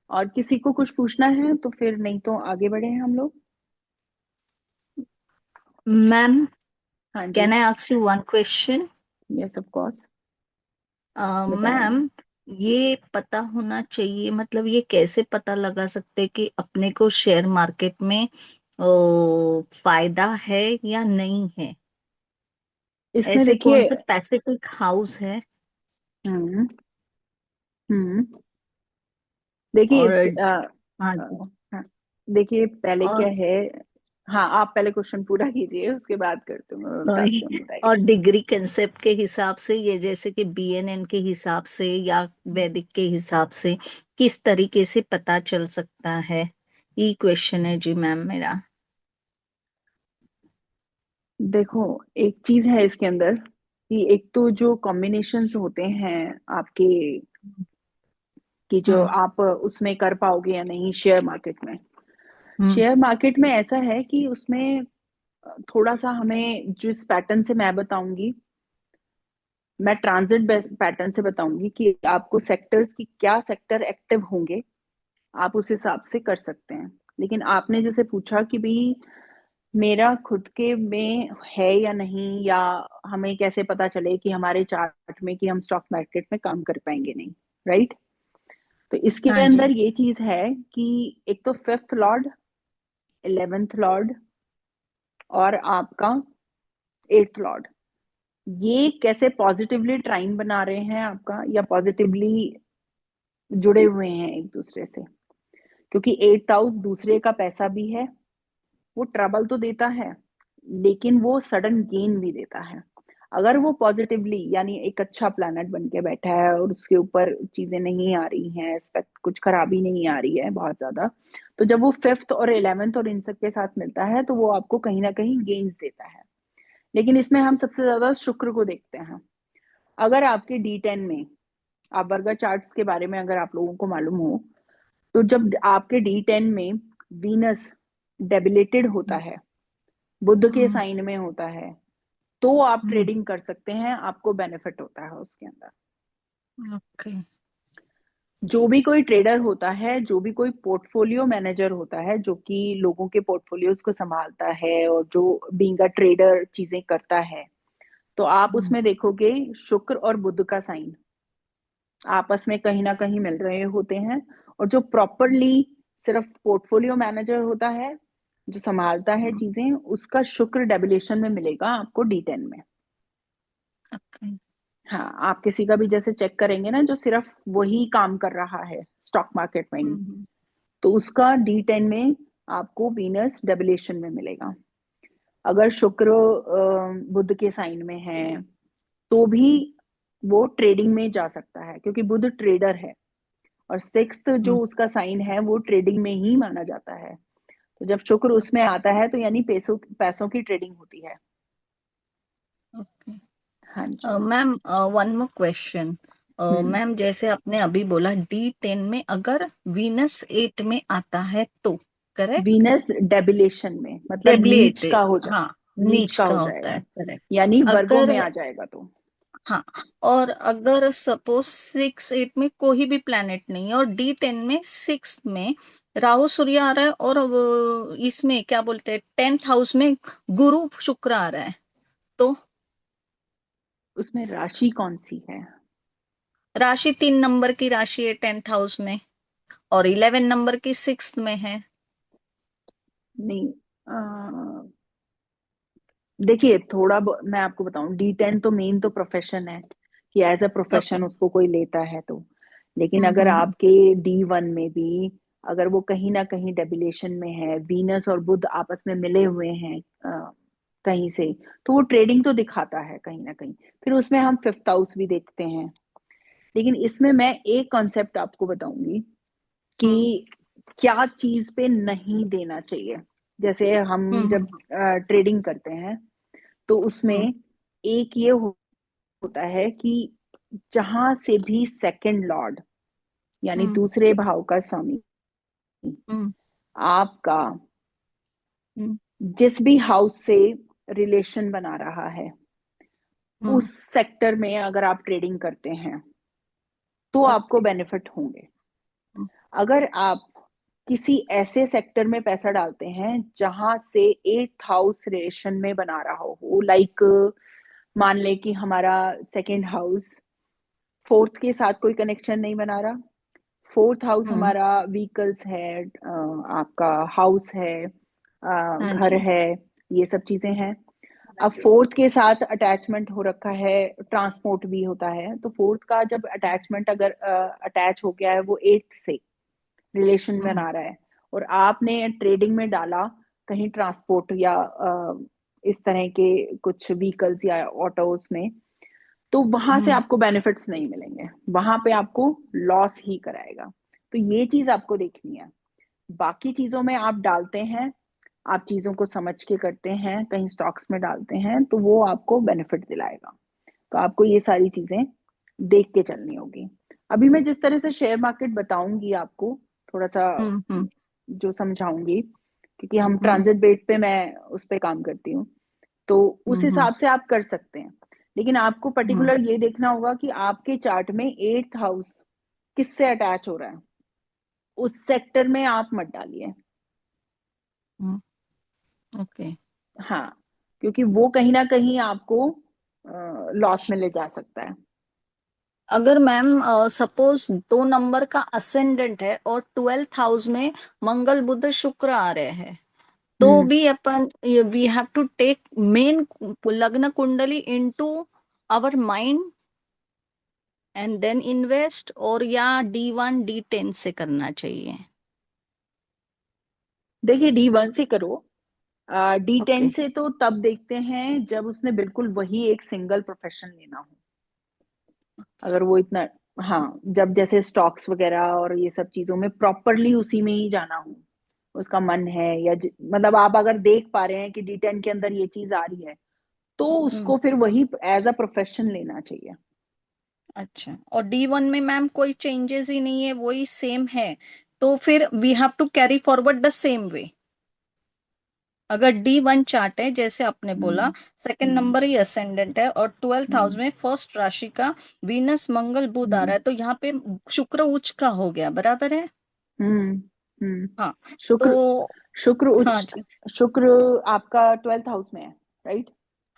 और किसी को कुछ पूछना है तो फिर, नहीं तो आगे बढ़े हैं हम लोग। Ma'am, हाँ जी, can I ask you one question? Yes of course. Ma'am, ये पता होना चाहिए, मतलब ये कैसे पता लगा सकते कि अपने को शेयर मार्केट में फायदा है या नहीं है? इसमें ऐसे देखिए, कौन सा पैसिफिक हाउस है? हम्म हम्म देखिए, और हाँ जी, हाँ, देखिए पहले क्या और है। हाँ, आप पहले क्वेश्चन पूरा कीजिए, उसके बाद करते हैं, मैं सॉरी, बताती हूँ, बताइए। और डिग्री कंसेप्ट के हिसाब से, ये जैसे कि बीएनएन के हिसाब से या वैदिक के हिसाब से किस तरीके से पता चल सकता है? ये क्वेश्चन है जी मैम मेरा। देखो, एक चीज है इसके अंदर कि एक तो जो कॉम्बिनेशंस होते हैं आपके, कि जो आप उसमें कर पाओगे या नहीं शेयर मार्केट में। शेयर मार्केट में ऐसा है कि उसमें थोड़ा सा हमें, जिस पैटर्न से मैं बताऊंगी, मैं ट्रांजिट पैटर्न से बताऊंगी कि आपको सेक्टर्स की क्या सेक्टर एक्टिव होंगे, आप उस हिसाब से कर सकते हैं। लेकिन आपने जैसे पूछा कि भाई मेरा खुद के में है या नहीं, या हमें कैसे पता चले कि हमारे चार्ट में कि हम स्टॉक मार्केट में काम कर पाएंगे नहीं, राइट? तो इसके हाँ जी। अंदर ये चीज है कि एक तो 5th लॉर्ड, 11th लॉर्ड और आपका 8th लॉर्ड, ये कैसे पॉजिटिवली ट्राइन बना रहे हैं आपका, या पॉजिटिवली जुड़े हुए हैं एक दूसरे से। क्योंकि 8th हाउस दूसरे का पैसा भी है, वो ट्रबल तो देता है लेकिन वो सडन गेन भी देता है। अगर वो पॉजिटिवली यानी एक अच्छा प्लैनेट बन के बैठा है और उसके ऊपर चीजें नहीं आ रही हैं, कुछ खराबी नहीं आ रही है बहुत ज्यादा, तो जब वो 5th और 11th और इन सब के साथ मिलता है तो वो आपको कहीं ना कहीं गेन्स देता है। लेकिन इसमें हम सबसे ज्यादा शुक्र को देखते हैं। अगर आपके D10 में, आप वर्गा चार्ट्स के बारे में अगर आप लोगों को मालूम हो, तो जब आपके D10 में वीनस डेबिलेटेड होता है, बुध के साइन में होता है, तो आप ट्रेडिंग कर सकते हैं, आपको बेनिफिट होता है उसके अंदर। ओके। जो भी कोई ट्रेडर होता है, जो भी कोई पोर्टफोलियो मैनेजर होता है, जो कि लोगों के पोर्टफोलियोज को संभालता है और जो बीइंग अ ट्रेडर चीजें करता है, तो आप उसमें देखोगे शुक्र और बुध का साइन आपस में कहीं ना कहीं मिल रहे होते हैं। और जो प्रॉपरली सिर्फ पोर्टफोलियो मैनेजर होता है, जो संभालता है चीजें, उसका शुक्र डेबिलेशन में मिलेगा आपको D10 में। ओके। हाँ, आप किसी का भी जैसे चेक करेंगे ना जो सिर्फ वही काम कर रहा है स्टॉक मार्केट में ही, तो उसका D10 में आपको वीनस डेबिलेशन में मिलेगा। अगर शुक्र बुध के साइन में है तो भी वो ट्रेडिंग में जा सकता है, क्योंकि बुध ट्रेडर है और 6th जो उसका साइन है वो ट्रेडिंग में ही माना जाता है। तो जब शुक्र उसमें आता है तो यानी पैसों पैसों की ट्रेडिंग होती है। ओके। हाँ जी। Ma'am, one more question. Hmm. Ma'am, जैसे आपने अभी बोला D10 में अगर वीनस 8 में आता है तो करेक्ट? वीनस डेबिलेशन में मतलब नीच का हो हाँ, नीच नीच का का हो होता जाएगा, है, करेक्ट। यानी वर्गों अगर में आ जाएगा तो। हाँ, और अगर सपोज 6-8 में कोई भी प्लैनेट नहीं है और D10 में 6 में राहु सूर्य आ रहा है और इसमें क्या बोलते हैं 10th हाउस में गुरु शुक्र आ रहा है, तो उसमें राशि कौन सी है? राशि 3 नंबर की राशि है 10th हाउस में और 11 नंबर की 6th में है। नहीं, देखिए थोड़ा मैं आपको बताऊं, D10 तो मेन तो प्रोफेशन है कि एज अ ओके। प्रोफेशन उसको कोई लेता है तो। लेकिन अगर हम्म। आपके D1 में भी अगर वो कहीं ना कहीं डेबिलेशन में है, वीनस और बुध आपस में मिले हुए हैं कहीं से, तो वो ट्रेडिंग तो दिखाता है कहीं ना कहीं। फिर उसमें हम 5th हाउस भी देखते हैं। लेकिन इसमें मैं एक कॉन्सेप्ट आपको बताऊंगी कि क्या चीज पे नहीं देना चाहिए। जैसे हम जब ट्रेडिंग करते हैं तो उसमें एक ये होता है कि जहां से भी सेकंड लॉर्ड यानी दूसरे भाव का स्वामी आपका जिस भी हाउस से रिलेशन बना रहा है, उस सेक्टर में अगर आप ट्रेडिंग करते हैं तो आपको बेनिफिट होंगे। अगर आप किसी ऐसे सेक्टर में पैसा डालते हैं जहां से 8th हाउस रिलेशन में बना रहा हो, लाइक मान ले कि हमारा सेकंड हाउस 4th के साथ कोई कनेक्शन नहीं बना रहा, 4th हाउस हमारा व्हीकल्स है, आपका हाउस है, हाँ घर जी। है, ये सब चीजें हैं। अब 4th के साथ अटैचमेंट हो रखा है, ट्रांसपोर्ट भी होता है, तो 4th का जब अटैचमेंट अगर अटैच हो गया है वो 8th से रिलेशन में आ रहा है और आपने ट्रेडिंग में डाला कहीं ट्रांसपोर्ट या इस तरह के कुछ व्हीकल्स या ऑटोस में, तो वहां से आपको बेनिफिट्स नहीं मिलेंगे, वहां पे आपको लॉस ही कराएगा। तो ये चीज आपको देखनी है। बाकी चीजों में आप डालते हैं, आप चीजों को समझ के करते हैं, कहीं स्टॉक्स में डालते हैं तो वो आपको बेनिफिट दिलाएगा। तो आपको ये सारी चीजें देख के चलनी होगी। अभी मैं जिस तरह से शेयर मार्केट बताऊंगी आपको, थोड़ा सा जो समझाऊंगी, क्योंकि हम ट्रांजिट बेस पे मैं उस पे काम करती हूँ, तो उस हिसाब से आप कर सकते हैं। लेकिन आपको पर्टिकुलर ये देखना होगा कि आपके चार्ट में 8th हाउस किससे अटैच हो रहा है, उस सेक्टर में आप मत डालिए। ओके। हाँ, क्योंकि वो कहीं ना कहीं आपको लॉस में ले जा सकता है। अगर मैम सपोज 2 नंबर का असेंडेंट है और 12th हाउस में मंगल बुध शुक्र आ रहे हैं, तो हम्म भी अपन we have to take main लग्न कुंडली into our mind and then invest, और या D1 D10 से करना चाहिए? देखिए, D1 से करो। D10 okay. से तो तब देखते हैं जब उसने बिल्कुल वही एक सिंगल प्रोफेशन लेना हो। अगर वो इतना, हाँ, जब जैसे स्टॉक्स वगैरह और ये सब चीजों में प्रॉपरली उसी में ही जाना हो, उसका मन है, या मतलब आप अगर देख पा रहे हैं कि D10 के अंदर ये चीज आ रही है, तो उसको फिर वही एज अ प्रोफेशन लेना चाहिए। अच्छा, और D1 में मैम कोई चेंजेस ही नहीं है, वही सेम है, तो फिर we have to carry forward the same way. अगर D1 चार्ट है जैसे आपने बोला, सेकंड नंबर ही असेंडेंट है और 12th हाउस में फर्स्ट राशि का वीनस मंगल बुध आ रहा है, तो यहाँ पे शुक्र उच्च का हो गया, बराबर है? हम्म हम्म हाँ। शुक्र तो शुक्र हाँ उच्च, जी, शुक्र आपका 12th हाउस में है, राइट?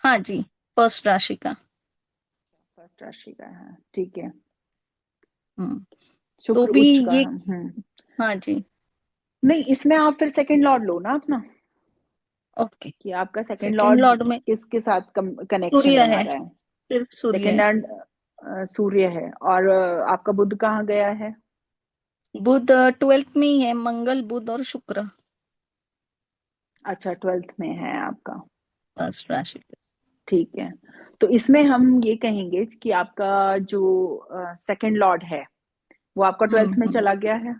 हाँ जी, फर्स्ट राशि का। फर्स्ट राशि का है, ठीक है। हम्म। तो शुक्र भी उच्च का ये, है। हाँ जी, नहीं, इसमें आप फिर सेकंड लॉर्ड लो ना अपना, ओके। कि आपका सेकंड सेकंड लॉर्ड लॉर्ड में किसके साथ कनेक्शन सूर्य बना है, रहा है। सिर्फ सूर्य सेकंड है। लॉर्ड सूर्य है, और आपका बुध कहाँ गया है? बुध 12th में ही है, मंगल बुध और शुक्र अच्छा, 12th में है आपका, फर्स्ट राशि का। ठीक है। तो इसमें हम ये कहेंगे कि आपका जो सेकंड लॉर्ड है वो आपका 12th में हम्म। चला गया है,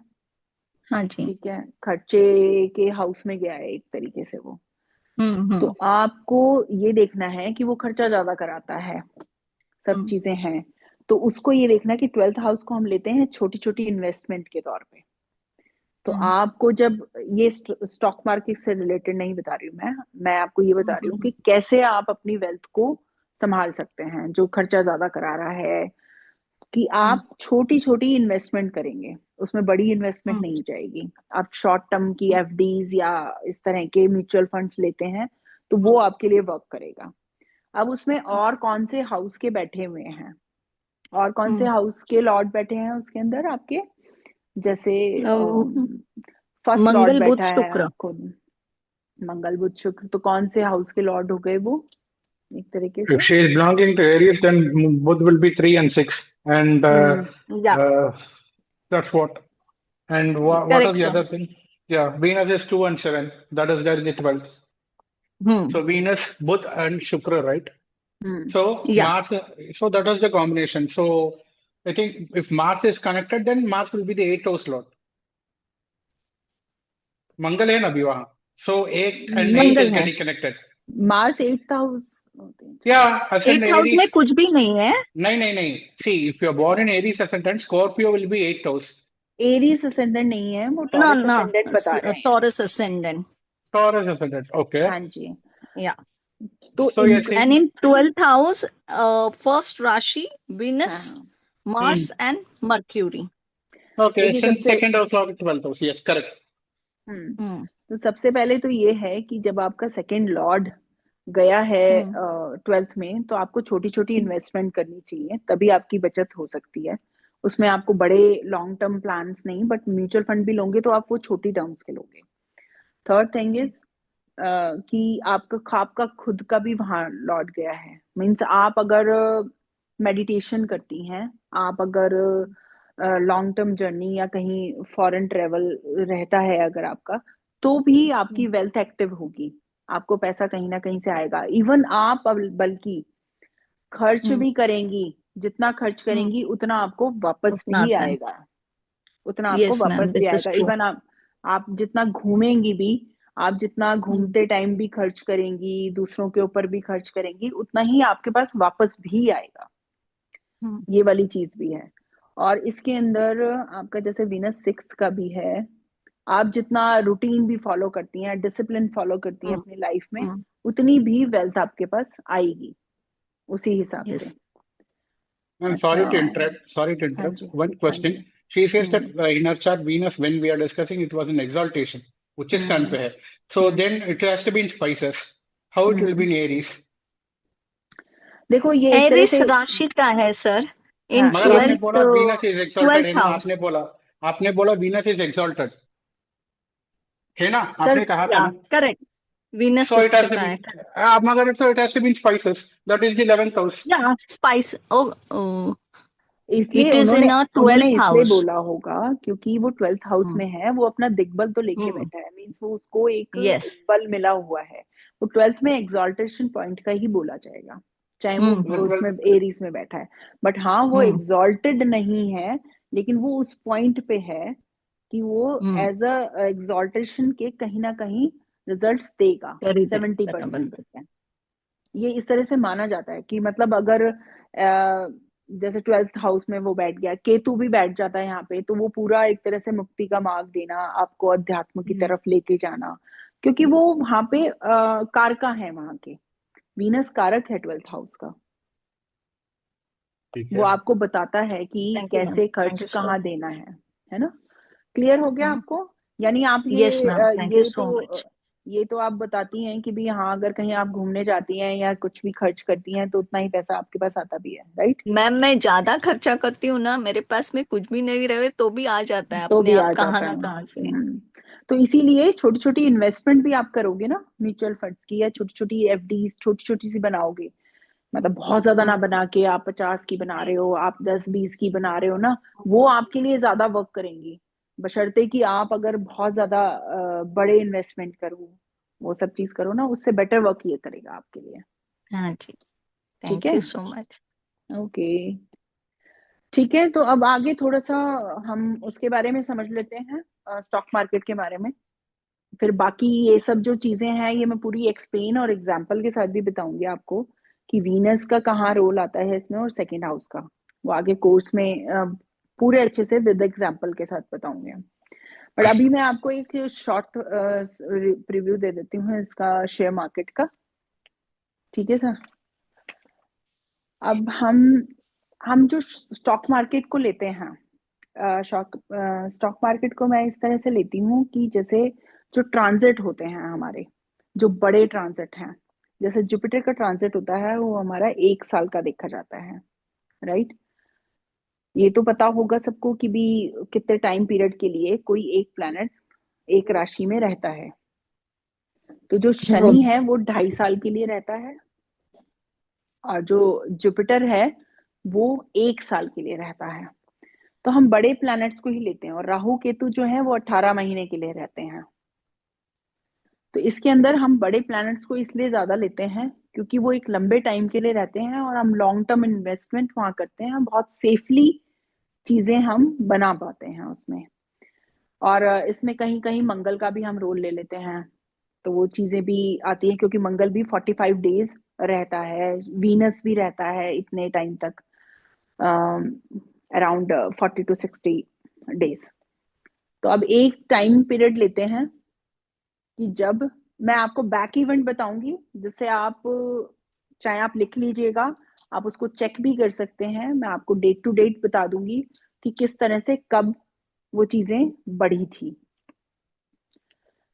हाँ जी। ठीक है, खर्चे के हाउस में गया है एक तरीके से वो। तो हम्म। आपको ये देखना है कि वो खर्चा ज्यादा कराता है, सब हम्म। चीजें हैं। तो उसको ये देखना कि 12th हाउस को हम लेते हैं छोटी छोटी इन्वेस्टमेंट के तौर पे। तो हम्म। आपको जब ये स्टॉक मार्केट से रिलेटेड नहीं बता रही हूँ मैं आपको ये बता रही हूँ कि कैसे आप अपनी वेल्थ को संभाल सकते हैं जो खर्चा ज्यादा करा रहा है। कि आप छोटी छोटी इन्वेस्टमेंट करेंगे, उसमें बड़ी इन्वेस्टमेंट नहीं जाएगी। आप शॉर्ट टर्म की एफडीज या इस तरह के म्यूचुअल फंड्स लेते हैं, तो वो आपके लिए वर्क करेगा। अब उसमें और कौन से हाउस के बैठे हुए हैं, और कौन से हाउस के लॉर्ड बैठे हैं उसके अंदर आपके, जैसे फर्स्ट लॉर्ड मंगल बुध बैठा है शुक्र। खुद, मंगल बुध शुक्र, तो कौन से हाउस के लॉर्ड हो गए वो एक तरीके If से? she is belonging to Aries, then both will be 3 and 6, and या that's what. And what are correct the sir. other thing? Yeah, Venus is 2 and 7. That is there in the 12th. So Venus, both and Shukra, right? Hmm So या Mars. So that was the combination. So I think if Mars is connected, then Mars will be the 8th house lord. Mangal है ना अभी वहाँ. So 8 and 9th Mangal is है। getting connected. Mars 8th house होते हैं? Yeah, ascendant 8th हाउस में Aries. कुछ भी नहीं है। नहीं. See, if you're born in Aries ascendant, Scorpio will be 8th house. Aries ascendant नहीं है, वो ना टॉरस ना, असेंडेंट बता रहे हैं। Taurus ascendant. Taurus ascendant. Okay. हाँ जी। या तो So in, you're and saying, in 12th house first राशि वीनस, हाँ, मार्स एंड मर्क्यूरी। okay, देखिए since सबसे, second house lord 12th house. Yes, correct. तो सबसे पहले तो ये है कि जब आपका सेकंड लॉर्ड गया है 12th में, तो आपको छोटी छोटी इन्वेस्टमेंट करनी चाहिए, तभी आपकी बचत हो सकती है। उसमें आपको बड़े लॉन्ग टर्म प्लान्स नहीं, बट म्यूचुअल फंड भी लोगे तो आप वो छोटी टर्म्स के लोगे। थर्ड थिंग इज कि आपका खुद का भी वहां लौट गया है। मीन्स आप अगर मेडिटेशन करती हैं, आप अगर लॉन्ग टर्म जर्नी या कहीं फॉरेन ट्रेवल रहता है अगर आपका, तो भी आपकी वेल्थ एक्टिव होगी, आपको पैसा कहीं ना कहीं से आएगा। इवन आप बल्कि खर्च भी करेंगी, जितना खर्च करेंगी उतना आपको वापस उतना भी आता है। आएगा, उतना आपको यस मैम, वापस भी दिस इज आएगा। ट्रू। इवन आप जितना घूमेंगी भी, आप जितना घूमते टाइम भी खर्च करेंगी, दूसरों के ऊपर भी खर्च करेंगी, उतना ही आपके पास वापस भी आएगा। ये वाली चीज भी है। और इसके अंदर आपका जैसे वीनस 6th का भी है, आप जितना रूटीन भी फॉलो करती हैं, डिसिप्लिन फॉलो करती हैं अपनी लाइफ में, उतनी भी वेल्थ आपके पास आएगी उसी हिसाब से। यस। I'm अच्छा, sorry to हाँ interrupt. जी, One हाँ जी। question. She says that in her chart Venus, when we are discussing, it was an exaltation. उच्च स्थान पे है, so then it has to be in Pisces. How it will be in Aries? देखो ये इस तरह एरिस से, राशि का है सर, इन हाँ, मगर आपने 12th बोला वीनस इज एक्सॉल्टेड है 12th ना, हाउस। आपने बोला वीनस इज एक्सॉल्टेड है ना, सर आपने कहा था या ना, करेक्ट, वीनस so it उच्च has to का be, है। आप मगर so it has to be in Pisces, that is the 11th house. या स्पाइस, ओ इसलिए इट इज उन्होंने इन अ उन्होंने 12th इसलिए हाउस। बोला होगा क्योंकि वो 12th हाउस में है, वो अपना दिग्बल तो लेके बैठा है, मीन्स वो उसको एक यस। बल मिला हुआ है। वो 12th में एग्जॉल्टेशन पॉइंट का ही बोला जाएगा, चाहे वो उसमें एरीज में बैठा है। बट हाँ, वो एग्जॉल्टेड नहीं है, लेकिन वो उस पॉइंट पे है कि वो एज अ एग्जॉल्टेशन के कहीं ना कहीं रिजल्ट्स देगा 70% तक है। ये इस तरह से माना जाता है कि मतलब अगर जैसे 12th हाउस में वो बैठ गया, केतु भी बैठ जाता है यहाँ पे, तो वो पूरा एक तरह से मुक्ति का मार्ग देना, आपको अध्यात्म की तरफ लेके जाना, क्योंकि वो वहां पे कारका है, वहां के वीनस कारक है 12th हाउस का। वो आपको बताता है कि कैसे खर्च कहाँ देना है ना। क्लियर हो गया आपको? यानी आप यस मैम, थैंक यू ये सो मच। ये तो आप बताती हैं कि भी हाँ, अगर कहीं आप घूमने जाती हैं या कुछ भी खर्च करती हैं तो उतना ही पैसा आपके पास आता भी है, राइट? मैम मैं ज्यादा खर्चा करती हूँ ना, मेरे पास में कुछ भी नहीं रहे तो भी आ जाता है तो अपने भी आप आ कहाँ जाता ना है। कहाँ से। तो इसीलिए छोटी छोटी इन्वेस्टमेंट भी आप करोगे ना, म्यूचुअल फंड्स की, या छोटी छोटी एफडी छोटी छोटी सी बनाओगे, मतलब बहुत ज्यादा ना बना के, आप 50 की बना रहे हो, आप 10-20 की बना रहे हो ना, वो आपके लिए ज्यादा वर्क करेंगी। बशर्ते कि आप अगर बहुत ज्यादा बड़े इन्वेस्टमेंट करो, वो सब चीज करो ना, उससे बेटर वर्क ये करेगा आपके लिए। हाँ जी, ठीक थैंक है, यू सो मच। ओके, ठीक है। तो अब आगे थोड़ा सा हम उसके बारे में समझ लेते हैं, स्टॉक मार्केट के बारे में। फिर बाकी ये सब जो चीजें हैं ये मैं पूरी एक्सप्लेन और एग्जांपल के साथ भी बताऊंगी आपको कि वीनस का कहाँ रोल आता है इसमें, और सेकंड हाउस का। वो आगे कोर्स में पूरे अच्छे से विद एग्जांपल के साथ बताऊंगे। बट अभी मैं आपको एक शॉर्ट प्रीव्यू दे देती हूँ इसका, शेयर मार्केट का। ठीक है सर, अब हम जो स्टॉक मार्केट को लेते हैं, स्टॉक मार्केट को मैं इस तरह से लेती हूँ कि जैसे जो ट्रांजिट होते हैं हमारे, जो बड़े ट्रांजिट हैं, जैसे जुपिटर का ट्रांजिट होता है, वो हमारा 1 साल का देखा जाता है, राइट? ये तो पता होगा सबको कि भी कितने टाइम पीरियड के लिए कोई एक प्लैनेट एक राशि में रहता है। तो जो शनि है वो 2.5 साल के लिए रहता है, और जो जुपिटर है वो 1 साल के लिए रहता है। तो हम बड़े प्लैनेट्स को ही लेते हैं, और राहु केतु जो है वो 18 महीने के लिए रहते हैं। तो इसके अंदर हम बड़े प्लैनेट्स को इसलिए ज्यादा लेते हैं क्योंकि वो एक लंबे टाइम के लिए रहते हैं, और हम लॉन्ग टर्म इन्वेस्टमेंट वहां करते हैं, बहुत सेफली चीजें हम बना पाते हैं उसमें। और इसमें कहीं कहीं मंगल का भी हम रोल ले लेते हैं, तो वो चीजें भी आती हैं, क्योंकि मंगल भी 45 डेज रहता है, वीनस भी रहता है इतने टाइम तक, अराउंड 40 to 60 डेज। तो अब एक टाइम पीरियड लेते हैं कि जब, मैं आपको बैक इवेंट बताऊंगी, जिससे आप चाहे आप लिख लीजिएगा, आप उसको चेक भी कर सकते हैं। मैं आपको डेट टू डेट बता दूंगी कि किस तरह से कब वो चीजें बढ़ी थी।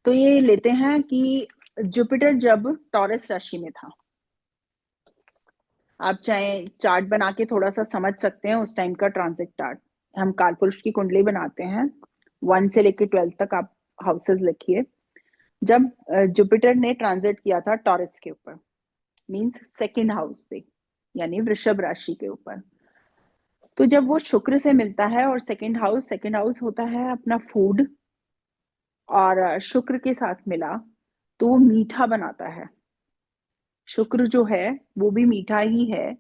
तो ये लेते हैं कि जुपिटर जब टॉरस राशि में था, आप चाहे चार्ट बना के थोड़ा सा समझ सकते हैं उस टाइम का ट्रांजिट चार्ट। हम कालपुरुष की कुंडली बनाते हैं, 1 से लेके 12 तक आप हाउसेस लिखिए। जब जुपिटर ने ट्रांजिट किया था टॉरस के ऊपर, मींस सेकंड हाउस पे, यानी वृषभ राशि के ऊपर, तो जब वो शुक्र से मिलता है, और सेकंड हाउस होता है अपना फूड, और शुक्र के साथ मिला तो वो मीठा बनाता है। शुक्र जो है वो भी मीठा ही है,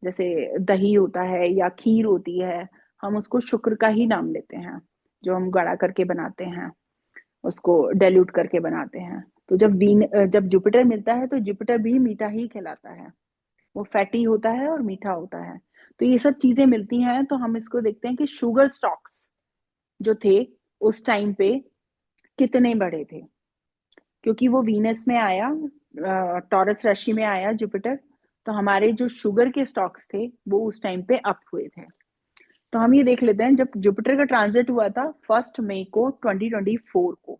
जैसे दही होता है या खीर होती है, हम उसको शुक्र का ही नाम लेते हैं। जो हम गड़ा करके बनाते हैं उसको डाइल्यूट करके बनाते हैं। तो जब जुपिटर मिलता है तो जुपिटर भी मीठा ही कहलाता है, वो फैटी होता है और मीठा होता है। तो ये सब चीजें मिलती हैं, तो हम इसको देखते हैं कि शुगर स्टॉक्स जो थे उस टाइम पे कितने बड़े थे, क्योंकि वो वीनस में आया, टॉरस राशि में आया जुपिटर, तो हमारे जो शुगर के स्टॉक्स थे वो उस टाइम पे अप हुए थे। तो हम ये देख लेते हैं, जब जुपिटर का ट्रांजिट हुआ था 1 मई को 2024 को,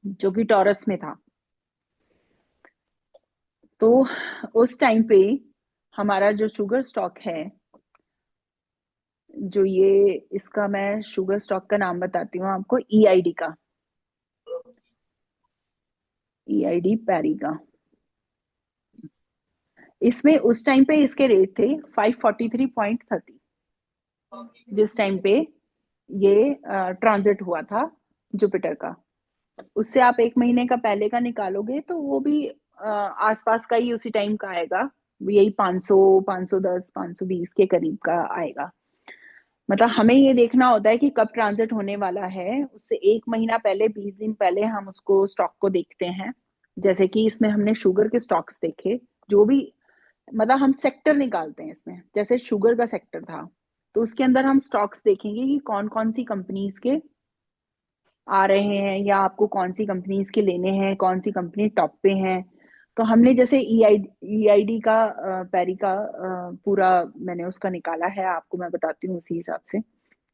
जो कि टॉरस में था। तो उस टाइम पे हमारा जो शुगर स्टॉक है, जो ये इसका मैं शुगर स्टॉक का नाम बताती हूँ आपको, ईआईडी का, ईआईडी पैरी का। इसमें उस टाइम पे इसके रेट थे 543.30, जिस टाइम पे ये ट्रांजिट हुआ था जुपिटर का। उससे आप 1 महीने का पहले का निकालोगे तो वो भी आसपास का ही उसी टाइम का आएगा, यही 500, 510, 520 के करीब का आएगा। मतलब हमें ये देखना होता है कि कब ट्रांजिट होने वाला है, उससे 1 महीना पहले, 20 दिन पहले हम उसको स्टॉक को देखते हैं। जैसे कि इसमें हमने शुगर के स्टॉक्स देखे, जो भी मतलब हम सेक्टर निकालते हैं इसमें, जैसे शुगर का सेक्टर था तो उसके अंदर हम स्टॉक्स देखेंगे कि कौन कौन सी कंपनीज के आ रहे हैं या आपको कौन सी कंपनीज के लेने हैं, कौन सी कंपनी टॉप पे हैं। तो हमने जैसे ईआईडी का पैरी का पूरा मैंने उसका निकाला है, आपको मैं बताती हूँ उसी हिसाब से।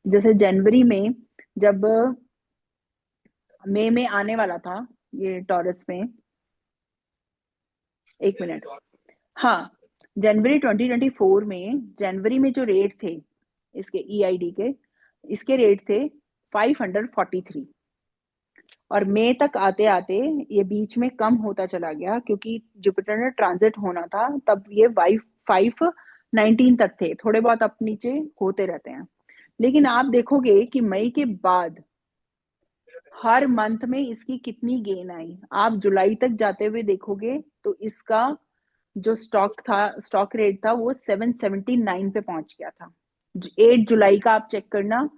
जैसे जनवरी में, जब मई में आने वाला था ये टॉरस में, 1 मिनट, हाँ, जनवरी 2024 में, जनवरी में जो रेट थे इसके ईआईडी के, इसके रेट थे 543, और मई तक आते आते ये बीच में कम होता चला गया, क्योंकि जुपिटर ने ट्रांजिट होना था तब ये 519 तक थे, थोड़े बहुत अप नीचे होते रहते हैं। लेकिन आप देखोगे कि मई के बाद हर मंथ में इसकी कितनी गेन आई। आप जुलाई तक जाते हुए देखोगे तो इसका जो स्टॉक था, स्टॉक रेट था, वो 779 पे पहुंच गया था। 8 जुलाई का आप चेक करना,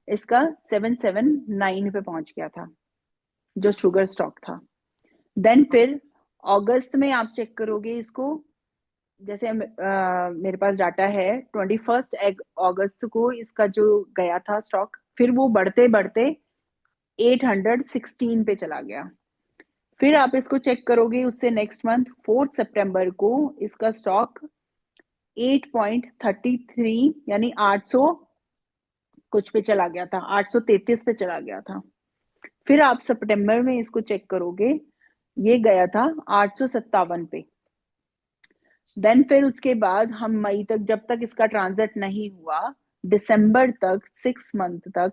इसका 779 पे पहुंच गया था जो शुगर स्टॉक था। देन फिर अगस्त में आप चेक करोगे इसको, जैसे मेरे पास डाटा है 21 अगस्त को इसका जो गया था स्टॉक, फिर वो बढ़ते बढ़ते 816 पे चला गया। फिर आप इसको चेक करोगे उससे नेक्स्ट मंथ 4 सितंबर को इसका स्टॉक 8.33 यानी 800 कुछ पे चला गया था, 833 पे चला गया था। फिर आप सितंबर में इसको चेक करोगे, ये गया था 857 पे। देन फिर उसके बाद हम मई तक, जब तक इसका ट्रांजिट नहीं हुआ, दिसंबर तक, 6 मंथ तक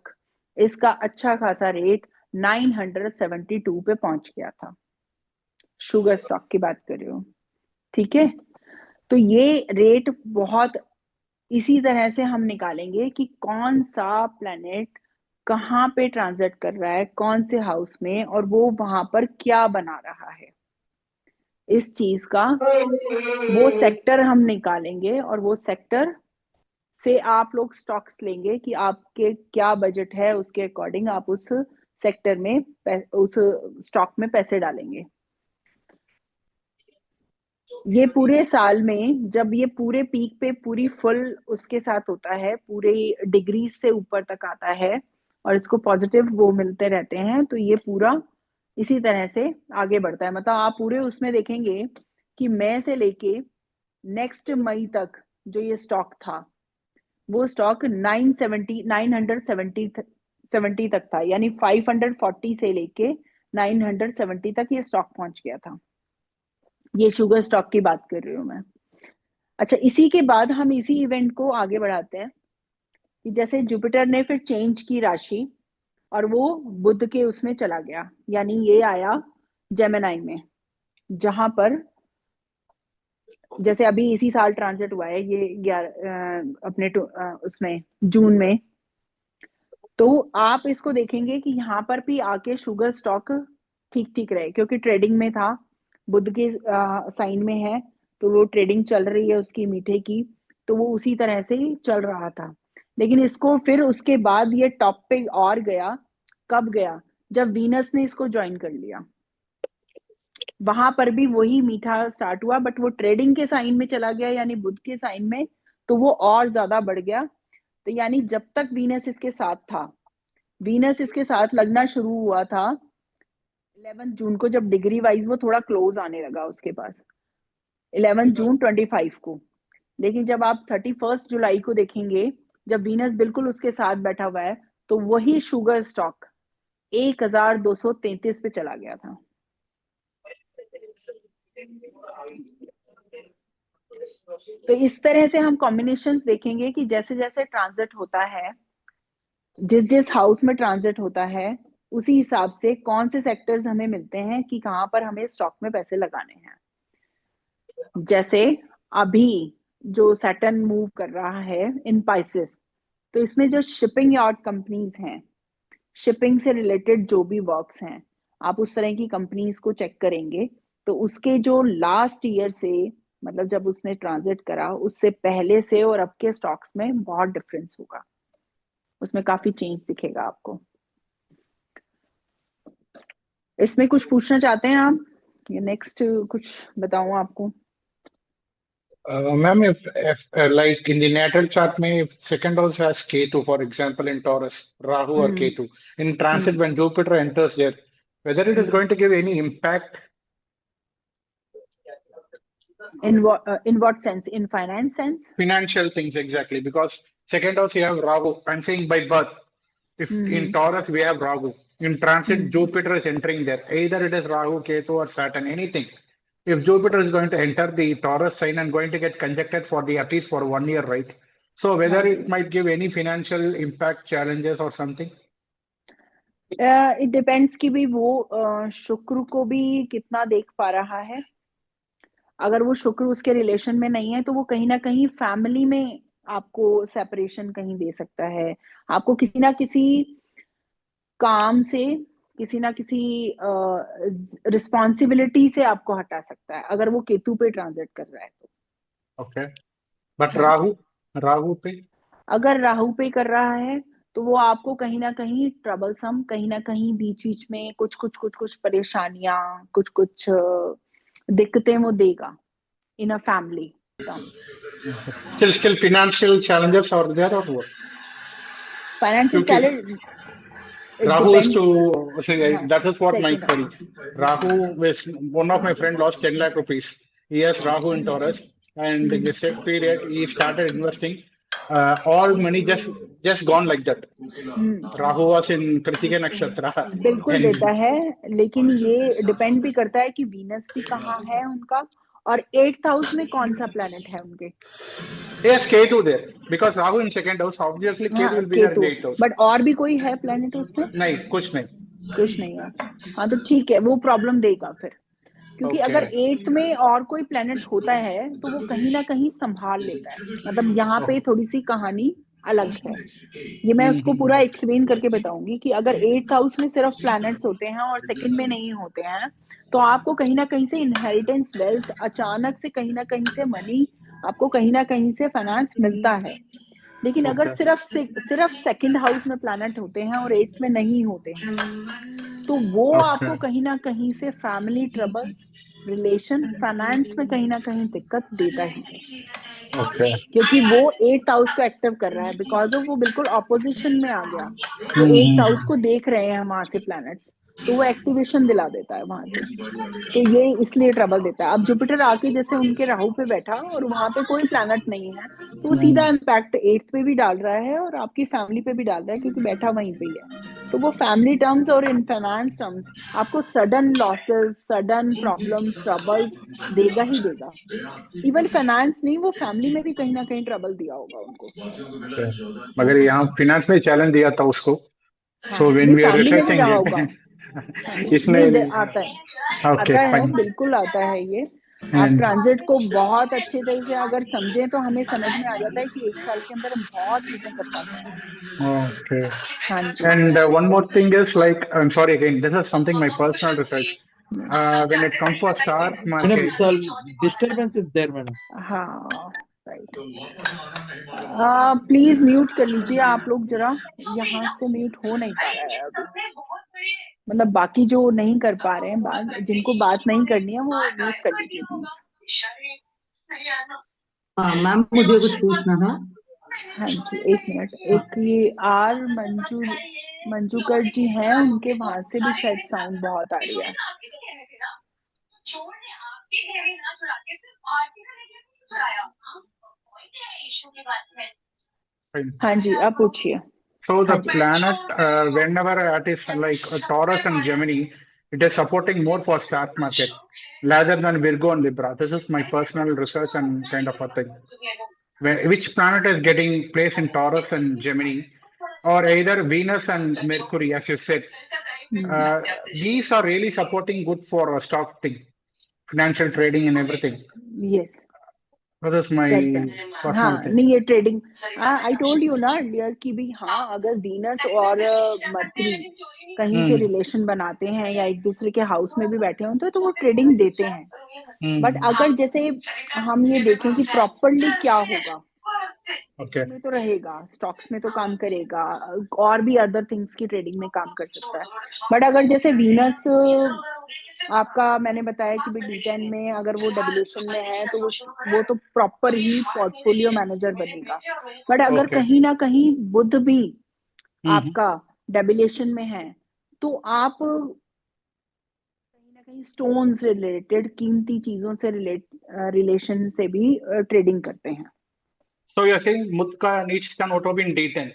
इसका अच्छा खासा रेट 972 पे पहुंच गया था। शुगर स्टॉक की बात कर रही हूँ, ठीक है। तो ये रेट बहुत इसी तरह से हम निकालेंगे कि कौन सा प्लेनेट कहाँ पे ट्रांजिट कर रहा है, कौन से हाउस में, और वो वहां पर क्या बना रहा है, इस चीज का वो सेक्टर हम निकालेंगे, और वो सेक्टर से आप लोग स्टॉक्स लेंगे कि आपके क्या बजट है, उसके अकॉर्डिंग आप उस सेक्टर में उस स्टॉक में पैसे डालेंगे। ये पूरे साल में जब ये पूरे पीक पे पूरी फुल उसके साथ होता है, पूरे डिग्री से ऊपर तक आता है और इसको पॉजिटिव वो मिलते रहते हैं, तो ये पूरा इसी तरह से आगे बढ़ता है। मतलब आप पूरे उसमें देखेंगे कि मई से लेके नेक्स्ट मई तक जो ये स्टॉक था, वो स्टॉक 970 तक था, यानी 540 से लेके 970 तक ये स्टॉक पहुंच गया था। ये शुगर स्टॉक की बात कर रही हूँ मैं। अच्छा, इसी के बाद हम इसी इवेंट को आगे बढ़ाते हैं कि जैसे जुपिटर ने फिर चेंज की राशि और वो बुध के उसमें चला गया, यानी ये आया जेमिनी में, जहां पर जैसे अभी इसी साल ट्रांजिट हुआ है ये 11 अपने उसमें जून में। तो आप इसको देखेंगे कि यहाँ पर भी आके शुगर स्टॉक ठीक ठीक रहे, क्योंकि ट्रेडिंग में था, बुध के साइन में है, तो वो ट्रेडिंग चल रही है उसकी मीठे की, तो वो उसी तरह से ही चल रहा था। लेकिन इसको फिर उसके बाद ये टॉप पे और गया, कब गया, जब वीनस ने इसको ज्वाइन कर लिया, वहां पर भी वही मीठा स्टार्ट हुआ, बट वो ट्रेडिंग के साइन में चला गया, यानी बुध के साइन में, तो वो और ज्यादा बढ़ गया। तो यानी जब तक वीनस इसके साथ था, वीनस इसके साथ लगना शुरू हुआ था 11 जून को, जब डिग्री वाइज वो थोड़ा क्लोज आने लगा उसके पास, 11 जून 25 को। लेकिन जब आप 31 जुलाई को देखेंगे, जब वीनस बिल्कुल उसके साथ बैठा हुआ है, तो वही शुगर स्टॉक 1233 पे चला गया था। तो इस तरह से हम कॉम्बिनेशंस देखेंगे कि जैसे जैसे ट्रांजिट होता है, जिस जिस हाउस में ट्रांजिट होता है, उसी हिसाब से कौन से सेक्टर्स हमें मिलते हैं कि कहाँ पर हमें स्टॉक में पैसे लगाने हैं। जैसे अभी जो सैटर्न मूव कर रहा है इन पाइसेस, तो इसमें जो शिपिंग यार्ड कंपनीज हैं, शिपिंग से रिलेटेड जो भी वर्क्स हैं, आप उस तरह की कंपनीज को चेक करेंगे तो उसके जो लास्ट ईयर से, मतलब जब उसने ट्रांजिट करा उससे पहले से और अब के स्टॉक्स में बहुत डिफरेंस होगा, उसमें काफी चेंज दिखेगा आपको। इसमें कुछ पूछना चाहते हैं आप या नेक्स्ट कुछ बताऊं आपको? Ma'am, if like in the natal chart, may if second house has Ketu, for example, in Taurus, Rahu or hmm Ketu, in transit hmm when Jupiter enters there, whether it is hmm going to give any impact? in what sense? In finance sense? Financial things exactly, because second house you have Rahu. I'm saying by birth. If in hmm Taurus we have Rahu, in transit hmm Jupiter is entering there. Either it is Rahu, Ketu, or Saturn, anything. If Jupiter is going to enter the Taurus sign and going to get conjected for the at least for 1 year, right? So हाँ whether जी। it might give any financial impact, challenges, or something. It depends कि भी वो शुक्र को भी कितना देख पा रहा है। अगर वो शुक्र उसके रिलेशन में नहीं है तो वो कहीं ना कहीं फैमिली में आपको सेपरेशन कहीं दे सकता है, आपको किसी ना किसी काम से, किसी ना किसी रिस्पॉन्सिबिलिटी से आपको हटा सकता है, अगर वो केतु पे ट्रांजिट कर रहा है तो। Okay. But हाँ जी। Rahu पे. अगर राहु पे कर रहा है तो वो आपको कहीं ना कहीं ट्रबलसम, कहीं ना कहीं बीच बीच में कुछ परेशानियां, कुछ दिक्कतें वो देगा in a family term. Still financial challenges are there or what? Financial क्योंकि challenge, it Rahu is depends. to say हाँ, that is what my second query. Rahu is one of my friend lost 10 lakh rupees. He has Rahu in Taurus, and in the same period he started investing. All money just gone like that. Rahu was in Kritika Nakshatra, बिल्कुल and देता है, लेकिन ये डिपेंड भी करता है कि वीनस भी कहाँ है उनका, और एट्थ हाउस में कौन सा प्लेनेट है उनके। yes, Ketu there because Rahu in second house. Obviously, Ketu हाँ will be there in Ketu, eighth house. But और भी कोई है प्लेनेट उसमें? नहीं कुछ नहीं. कुछ नहीं है। हाँ तो ठीक है, वो प्रॉब्लम देगा फिर, क्योंकि अगर Okay. एट्थ में और कोई प्लेनेट होता है तो वो कहीं ना कहीं संभाल लेता है। मतलब यहाँ पे Okay. थोड़ी सी कहानी अलग है, ये मैं उसको पूरा एक्सप्लेन करके बताऊंगी कि अगर एट्थ हाउस में सिर्फ प्लैनेट्स होते हैं और सेकंड में नहीं होते हैं तो आपको कहीं ना कहीं से इनहेरिटेंस वेल्थ, अचानक से कहीं ना कहीं से मनी, आपको कहीं ना कहीं से फाइनेंस मिलता है। लेकिन अगर Okay. सिर्फ सेकंड हाउस में प्लैनेट होते हैं और एट्थ में नहीं होते हैं तो वो आपको Okay. कहीं ना कहीं से फैमिली ट्रबल्स, रिलेशन, फाइनेंस में कहीं ना कहीं दिक्कत देता ही है, Okay. क्योंकि वो एट्थ हाउस को एक्टिव कर रहा है, बिकॉज ऑफ वो बिल्कुल ऑपोजिशन में आ गया। वो एट्थ हाउस को देख रहे हैं वहां से प्लैनेट्स, तो वो एक्टिवेशन दिला देता है वहां से, तो ये इसलिए ट्रबल देता है। अब जुपिटर आके जैसे उनके राहु पे बैठा और वहां पे कोई प्लैनेट नहीं है तो वो सीधा इम्पैक्ट एट्थ पे भी डाल रहा है और आपकी फैमिली पे भी डाल रहा है, क्योंकि बैठा वहीं पे ही है। तो वो फैमिली टर्म्स और इन फाइनेंस टर्म्स आपको sudden losses, sudden problems, troubles देगा ही देगा। इवन फाइनेंस नहीं, वो फैमिली में भी कहीं ना कहीं ट्रबल दिया होगा उनको। Okay. मगर यहाँ फिनांस में चैलेंज दिया था उसको. हाँ So when नहीं, we are फैमिली में भी researching रहा होगा। it, हाँ जी, इसने नहीं आता है, okay आता है, fine. बिल्कुल आता है ये। आप And ट्रांजिट को बहुत अच्छे तरह से अगर समझें तो हमें समझ में आ जाता है कि एक साल के अंदर हम बहुत चीजें कर पाते हैं। okay. हाँ जी। And one more thing is like I'm sorry again. This is something my personal research. When it comes for stock madam market, disturbance is there madam. हाँ राइट। प्लीज म्यूट कर लीजिए आप लोग जरा, यहाँ से म्यूट हो नहीं पा रहा है अभी। मतलब बाकी जो नहीं कर पा रहे हैं बात, जिनको बात नहीं करनी है वो म्यूट कर लीजिए प्लीज। हाँ मैम, मुझे कुछ पूछना था। हाँ जी, एक मिनट, एक ये आर मंजूकर जी हैं, उनके वहां से भी शायद साउंड बहुत आ रही है। fine. हाँ जी, आप पूछिए। So हाँ the जी planet, whenever it is like Taurus and Gemini, it is supporting more for stock market rather than Virgo and Libra. This is my personal research and kind of a thing. Which planet is getting placed in Taurus and Gemini, or either Venus and Mercury, as you said. These are really supporting good for stock thing, financial trading and everything. Yes That is my करते हैं personal हाँ thing. नहीं ये ट्रेडिंग आई टोल्ड यू ना अर्लियर कि भी हाँ अगर वीनस और मरकरी कहीं से Hmm. रिलेशन बनाते हैं या एक दूसरे के हाउस में भी बैठे होते हैं तो वो ट्रेडिंग देते हैं बट Hmm. अगर जैसे हम ये देखें कि प्रॉपरली क्या होगा Okay. में तो रहेगा स्टॉक्स में तो काम करेगा और भी अदर थिंग्स की ट्रेडिंग में काम कर सकता है बट अगर जैसे वीनस आपका मैंने बताया कि भी D10 में अगर वो डेबिलेशन में है तो वो तो प्रॉपर ही पोर्टफोलियो मैनेजर बनेगा बट अगर Okay. कहीं ना कहीं बुध भी Hmm. आपका डेबिलेशन में है तो आप कहीं ना कहीं स्टोन से रिलेटेड कीमती चीजों से रिलेशन से भी ट्रेडिंग करते हैं So you're saying Mutka needs can auto be in D10.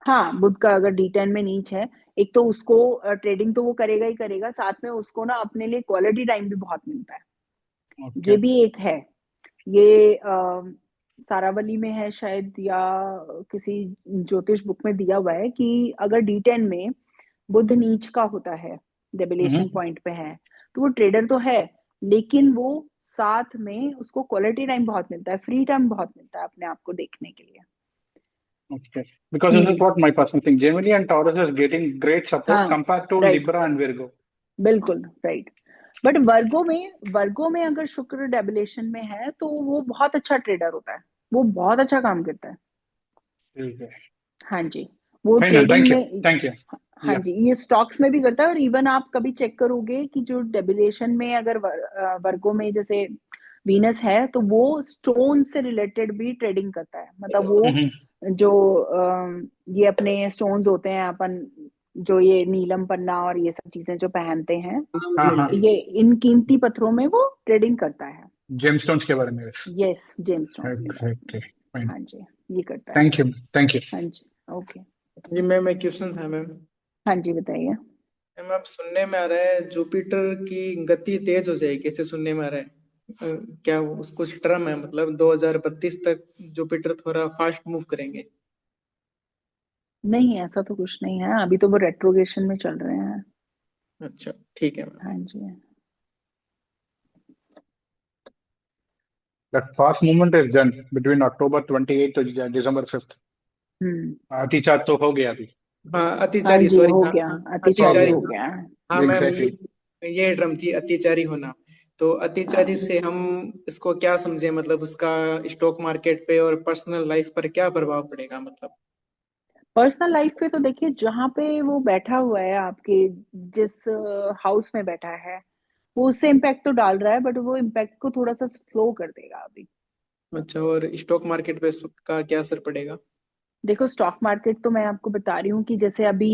हाँ बुध का अगर D10 में नीच है एक तो उसको ट्रेडिंग तो वो करेगा ही करेगा साथ में उसको ना अपने लिए क्वालिटी टाइम भी बहुत मिलता है Okay. ये भी एक है ये सारावली में है शायद या किसी ज्योतिष बुक में दिया हुआ है कि अगर D10 में बुध नीच का होता है डेबिलेशन पॉइंट पे है तो वो ट्रेडर तो है लेकिन वो साथ में उसको क्वालिटी टाइम बहुत मिलता है फ्री टाइम बहुत मिलता है अपने आप को देखने के लिए Okay. Because this is what my personal thing. Gemini and Taurus is getting great support हाँ compared to right Libra and Virgo. बिल्कुल राइट बट वर्गो में अगर शुक्र डेबिलेशन में है तो वो बहुत अच्छा ट्रेडर होता है वो बहुत अच्छा काम करता है Okay. हाँ जी वो Fine, ट्रेडिंग thank you. में Thank you. हाँ Yeah. जी ये स्टॉक्स में भी करता है और इवन आप कभी चेक करोगे कि जो डेबिलेशन में अगर वर्गो में जैसे वीनस है तो वो स्टोन से रिलेटेड भी ट्रेडिंग करता है मतलब वो जो ये अपने स्टोन्स होते हैं अपन जो ये नीलम पन्ना और ये सब चीजें जो पहनते हैं हाँ. ये इन कीमती पत्थरों में वो ट्रेडिंग करता है Gemstones के बारे में. यस जेम्स स्टोन्स के बारे Exactly. में Fine. हाँ जी ये करता है Thank you. Thank you. हाँ जी ओके जी मैम एक क्वेश्चन था मैम हाँ जी बताइए मैम आप सुनने में आ रहा है जुपिटर की गति तेज हो जाएगी कैसे सुनने में आ रहा है क्या उसको कुछ टर्म है मतलब 2032 तक जुपिटर थोड़ा फास्ट मूव करेंगे नहीं ऐसा तो कुछ नहीं है अभी तो वो रेट्रोगेशन में चल रहे हैं अच्छा ठीक है मैम हाँ जी That fast movement is done between October 28th to December 5th. अतिचार तो हो गया अभी. हाँ हाँ अतिचारी जी सॉरी हो हाँ गया अतिचारी अतिचारी हो गया हाँ मैम Exactly. ये ड्रम थी अतिचारी होना तो अतिचारी से हम इसको क्या समझे मतलब उसका स्टॉक मार्केट पे और पर्सनल लाइफ पर क्या प्रभाव पड़ेगा मतलब पर्सनल लाइफ पे तो देखिए जहाँ पे वो बैठा हुआ है आपके जिस हाउस में बैठा है वो उससे इम्पैक्ट तो डाल रहा है बट वो इम्पैक्ट को थोड़ा सा स्लो कर देगा अभी अच्छा और स्टॉक मार्केट पे का क्या असर पड़ेगा देखो स्टॉक मार्केट तो मैं आपको बता रही हूँ कि जैसे अभी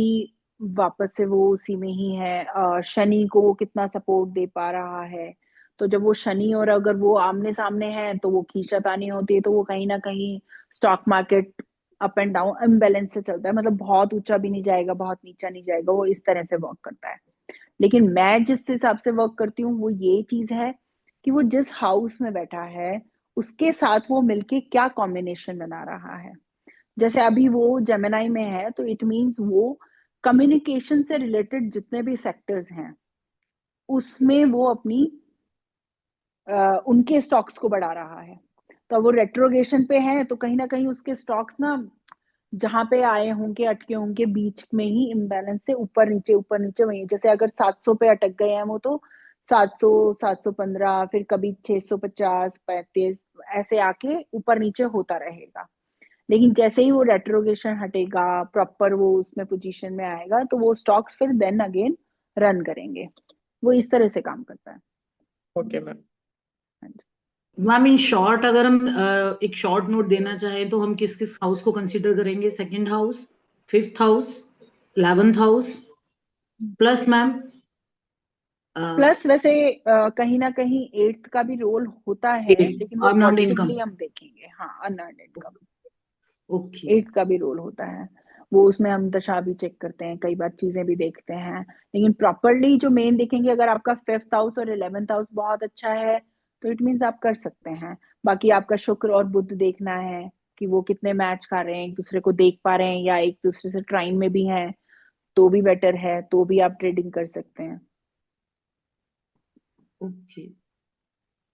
वापस से वो उसी में ही है शनि को वो कितना सपोर्ट दे पा रहा है तो जब वो शनि और अगर वो आमने सामने है तो वो खींचातानी होती है तो वो कहीं ना कहीं stock market up and down imbalance से चलता है मतलब बहुत ऊंचा भी नहीं जाएगा बहुत नीचा नहीं जाएगा वो इस तरह से वर्क करता है लेकिन मैं जिस हिसाब से वर्क करती हूँ वो ये चीज है कि वो जिस हाउस में बैठा है उसके साथ वो मिलके क्या कॉम्बिनेशन बना रहा है जैसे अभी वो जेमिनाई में है तो इट मींस वो कम्युनिकेशन से रिलेटेड जितने भी सेक्टर्स हैं उसमें वो अपनी उनके स्टॉक्स को बढ़ा रहा है तो वो रेट्रोगेशन पे है तो कहीं ना कहीं उसके स्टॉक्स ना जहां पे आए होंगे अटके होंगे बीच में ही इम्बैलेंस से ऊपर नीचे वही जैसे अगर 700 पे अटक गए हैं वो तो 700 715 फिर कभी 650 35 ऐसे आके ऊपर नीचे होता रहेगा लेकिन जैसे ही वो रेट्रोगेशन हटेगा प्रॉपर वो उसमें पोजीशन में आएगा तो वो स्टॉक्स फिर देन अगेन रन करेंगे वो इस तरह से काम करता है okay ma'am ma'am in short अगर हम एक शॉर्ट नोट देना चाहें तो हम किस किस हाउस को कंसीडर करेंगे second house 5th house 11th house plus ma'am plus वैसे कहीं ना कहीं 8th का भी रोल होता है लेकिन वो अर्न पॉजिटिवली इनकम हम देखेंगे हाँ अनअर्न्ड इनकम ओके 8 का भी रोल होता है। वो उसमें हम दशा भी चेक करते हैं, कई बार चीजें भी देखते हैं, लेकिन प्रॉपरली जो मेन देखेंगे, अगर आपका 5th हाउस और 11th हाउस बहुत अच्छा है तो इट मीन्स आप कर सकते हैं। बाकी आपका शुक्र और बुध देखना है कि वो कितने मैच कर रहे हैं, एक दूसरे को देख पा रहे हैं या एक दूसरे से ट्राइन में भी हैं, तो भी बेटर है, तो भी आप ट्रेडिंग कर सकते हैं। ओके।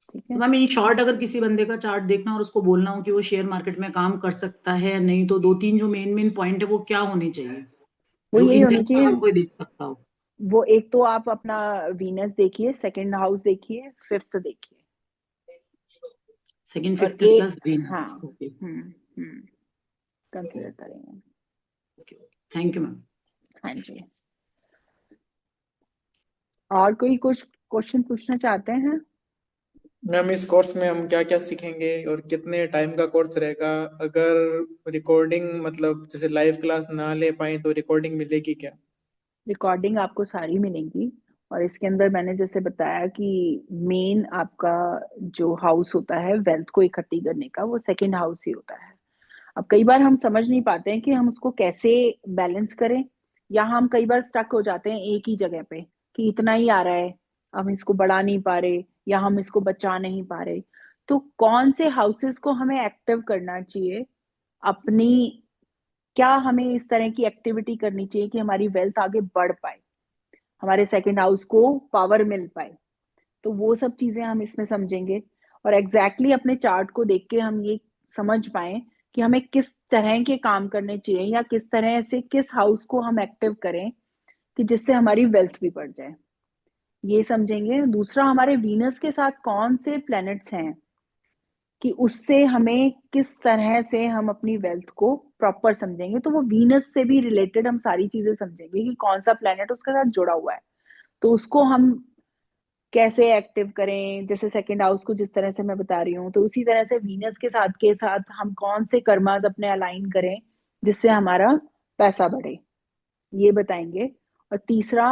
ठीक तो है, मैम इन शॉर्ट अगर किसी बंदे का चार्ट देखना और उसको बोलना हो कि वो शेयर मार्केट में काम कर सकता है या नहीं, तो 2-3 जो मेन मेन पॉइंट है वो क्या होने चाहिए वो जो यही होनी इंटेंशनल चाहिए। हर कोई देख सकता हो? वो एक तो आप अपना वीनस देखिए, सेकंड हाउस देखिए, 5th देखिए, सेकंड और 5th एक, प्लस हाँ, वीनस। ओके हम्म, कंसिडर करेंगे। ओके। Thank you ma'am. हाँ जी। और कोई कुछ क्वेश्चन पूछना चाहते हैं? मैम इस कोर्स में हम क्या क्या सीखेंगे और कितने टाइम का कोर्स रहेगा? अगर रिकॉर्डिंग मतलब जैसे लाइव क्लास ना ले पाए तो रिकॉर्डिंग मिलेगी क्या? रिकॉर्डिंग आपको सारी मिलेंगी, और इसके अंदर मैंने जैसे बताया कि मेन आपका जो हाउस होता है वेल्थ को इकट्ठी करने का, वो सेकंड हाउस ही होता है। अब कई बार हम समझ नहीं पाते हैं कि हम उसको कैसे बैलेंस करें, या हम कई बार स्टक हो जाते हैं एक ही जगह पे कि इतना ही आ रहा है, हम इसको बढ़ा नहीं पा रहे या हम इसको बचा नहीं पा रहे। तो कौन से हाउसेस को हमें एक्टिव करना चाहिए अपनी, क्या हमें इस तरह की एक्टिविटी करनी चाहिए कि हमारी वेल्थ आगे बढ़ पाए, हमारे सेकंड हाउस को पावर मिल पाए, तो वो सब चीजें हम इसमें समझेंगे। और एग्जैक्टली अपने चार्ट को देख के हम ये समझ पाए कि हमें किस तरह के काम करने चाहिए या किस तरह से किस हाउस को हम एक्टिव करें कि जिससे हमारी वेल्थ भी बढ़ जाए, ये समझेंगे। दूसरा, हमारे वीनस के साथ कौन से प्लैनेट्स हैं कि उससे हमें किस तरह से हम अपनी वेल्थ को प्रॉपर समझेंगे, तो वो वीनस से भी रिलेटेड हम सारी चीजें समझेंगे कि कौन सा प्लैनेट उसके साथ जुड़ा हुआ है, तो उसको हम कैसे एक्टिव करें। जैसे सेकंड हाउस को जिस तरह से मैं बता रही हूँ, तो उसी तरह से वीनस के साथ हम कौन से कर्मास अपने अलाइन करें जिससे हमारा पैसा बढ़े, ये बताएंगे। और तीसरा,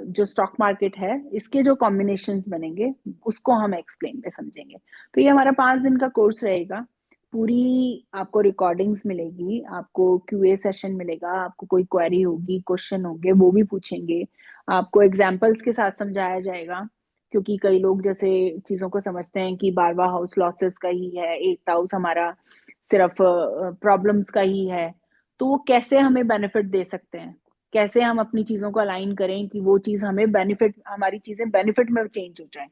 जो स्टॉक मार्केट है, इसके जो कॉम्बिनेशंस बनेंगे उसको हम एक्सप्लेन पे समझेंगे। तो ये हमारा 5 दिन का कोर्स रहेगा। पूरी आपको रिकॉर्डिंग्स मिलेगी, आपको क्यूए सेशन मिलेगा, आपको कोई क्वेरी होगी, क्वेश्चन होंगे, वो भी पूछेंगे, आपको एग्जाम्पल्स के साथ समझाया जाएगा। क्योंकि कई लोग जैसे चीजों को समझते हैं कि 12वां हाउस लॉसेस का ही है, 8th हाउस हमारा सिर्फ प्रॉब्लम्स का ही है, तो वो कैसे हमें बेनिफिट दे सकते हैं, कैसे हम अपनी चीजों को अलाइन करें कि वो चीज हमें बेनिफिट, हमारी चीजें बेनिफिट में चेंज हो जाए,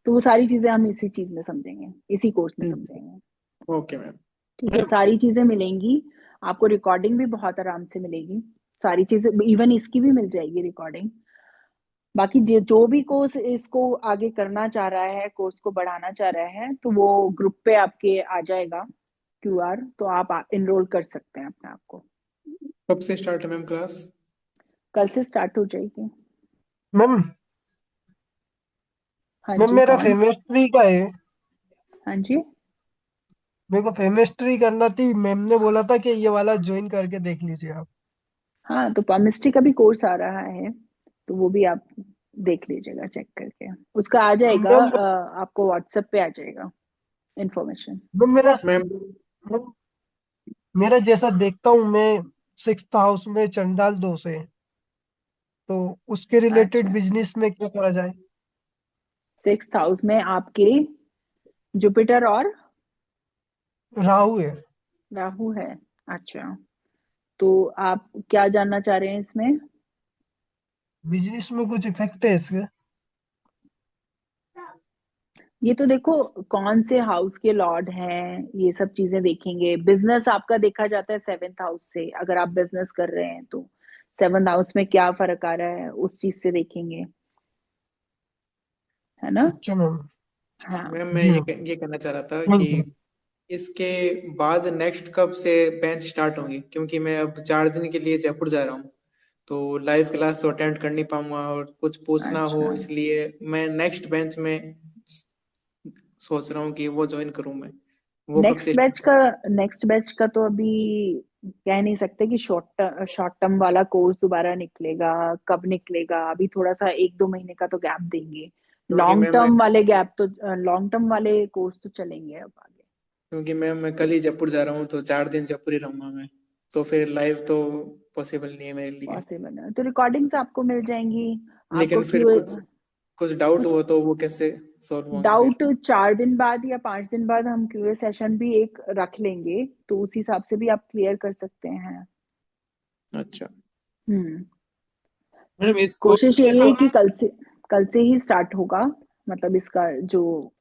तो वो सारी चीजें हम इसी चीज में समझेंगे, इसी कोर्स में समझेंगे। Okay ma'am. ठीक है, सारी चीजें मिलेंगी आपको, रिकॉर्डिंग भी बहुत आराम से मिलेगी, सारी चीजें, इवन इसकी भी मिल जाएगी रिकॉर्डिंग। बाकी जो भी कोर्स इसको आगे करना चाह रहा है, कोर्स को बढ़ाना चाह रहा है, तो वो ग्रुप पे आपके आ जाएगा क्यूआर, तो आप इनरोल कर सकते हैं अपने आप को। कब से स्टार्ट है मैम क्लास? कल से स्टार्ट हो जाएगी। मैम हाँ मैम जी, मेरा कौन? केमिस्ट्री का है। हाँ जी। मेरे को केमिस्ट्री करना थी, मैम ने बोला था कि ये वाला ज्वाइन करके देख लीजिए आप। हाँ, तो केमिस्ट्री का भी कोर्स आ रहा है, तो वो भी आप देख लीजिएगा, चेक करके उसका आ जाएगा, मैम आपको व्हाट्सएप पे आ जाएगा इन्फॉर्मेशन। मैम मेरा मैम मैम, मेरा जैसा देखता हूँ मैं, 6th हाउस में चंडाल दोष है, तो उसके रिलेटेड अच्छा, बिजनेस में क्या करा जाए? 6th हाउस में आपके जुपिटर और राहु है। राहु है। अच्छा, तो आप क्या जानना चाह रहे हैं इसमें? बिजनेस में कुछ इफेक्ट है इसके? ये तो देखो कौन से हाउस के लॉर्ड हैं, ये सब चीजें देखेंगे। बिजनेस आपका देखा जाता है 7th हाउस से, अगर आप बिजनेस कर रहे हैं तो 7th हाउस में क्या फर्क आ रहा है उस चीज से देखेंगे, है ना? अच्छा मैम। हाँ। मैम मैं जी मैम। ये कहना चाह रहा था कि थैंक यू। इसके बाद नेक्स्ट कब से बैच स्टार्ट होंगी, क्योंकि मैं अब 4 दिन के लिए जयपुर जा रहा हूँ, तो लाइव क्लास तो अटेंड कर नहीं पाऊंगा और कुछ पूछना हो, अच्छा, इसलिए मैं नेक्स्ट बेंच में सोच रहा हूँ कि वो ज्वाइन करूँ मैं। वो कब से? नेक्स्ट बैच का तो अभी कह नहीं सकते कि शॉर्ट टर्म वाला कोर्स दोबारा निकलेगा, कब निकलेगा, अभी थोड़ा सा 1-2 महीने का तो गैप देंगे। क्योंकि मैम लॉन्ग टर्म वाले कोर्स तो चलेंगे अब आगे। क्योंकि मैं कल ही जयपुर जा रहा हूँ, तो 4 दिन जयपुर ही रहूंगा मैं, तो फिर लाइव तो पॉसिबल नहीं है मेरे लिए। पॉसिबल है तो रिकॉर्डिंग्स आपको मिल जाएंगी। आपको लेकिन फिर क्यू कुछ कुछ डाउट कुछ हुआ तो वो कैसे सॉल्व होंगे फिर? डाउट 4 दिन बाद या 5 दिन बाद हम क्यूए सेशन भी एक रख लेंगे, तो उस हिसाब से भी आप क्लियर कर सकते हैं। अच्छा। हम्म मैडम इस कोर्स कोशिश में यही है ना कि कल से ही स्टार्ट होगा, मतलब इसका जो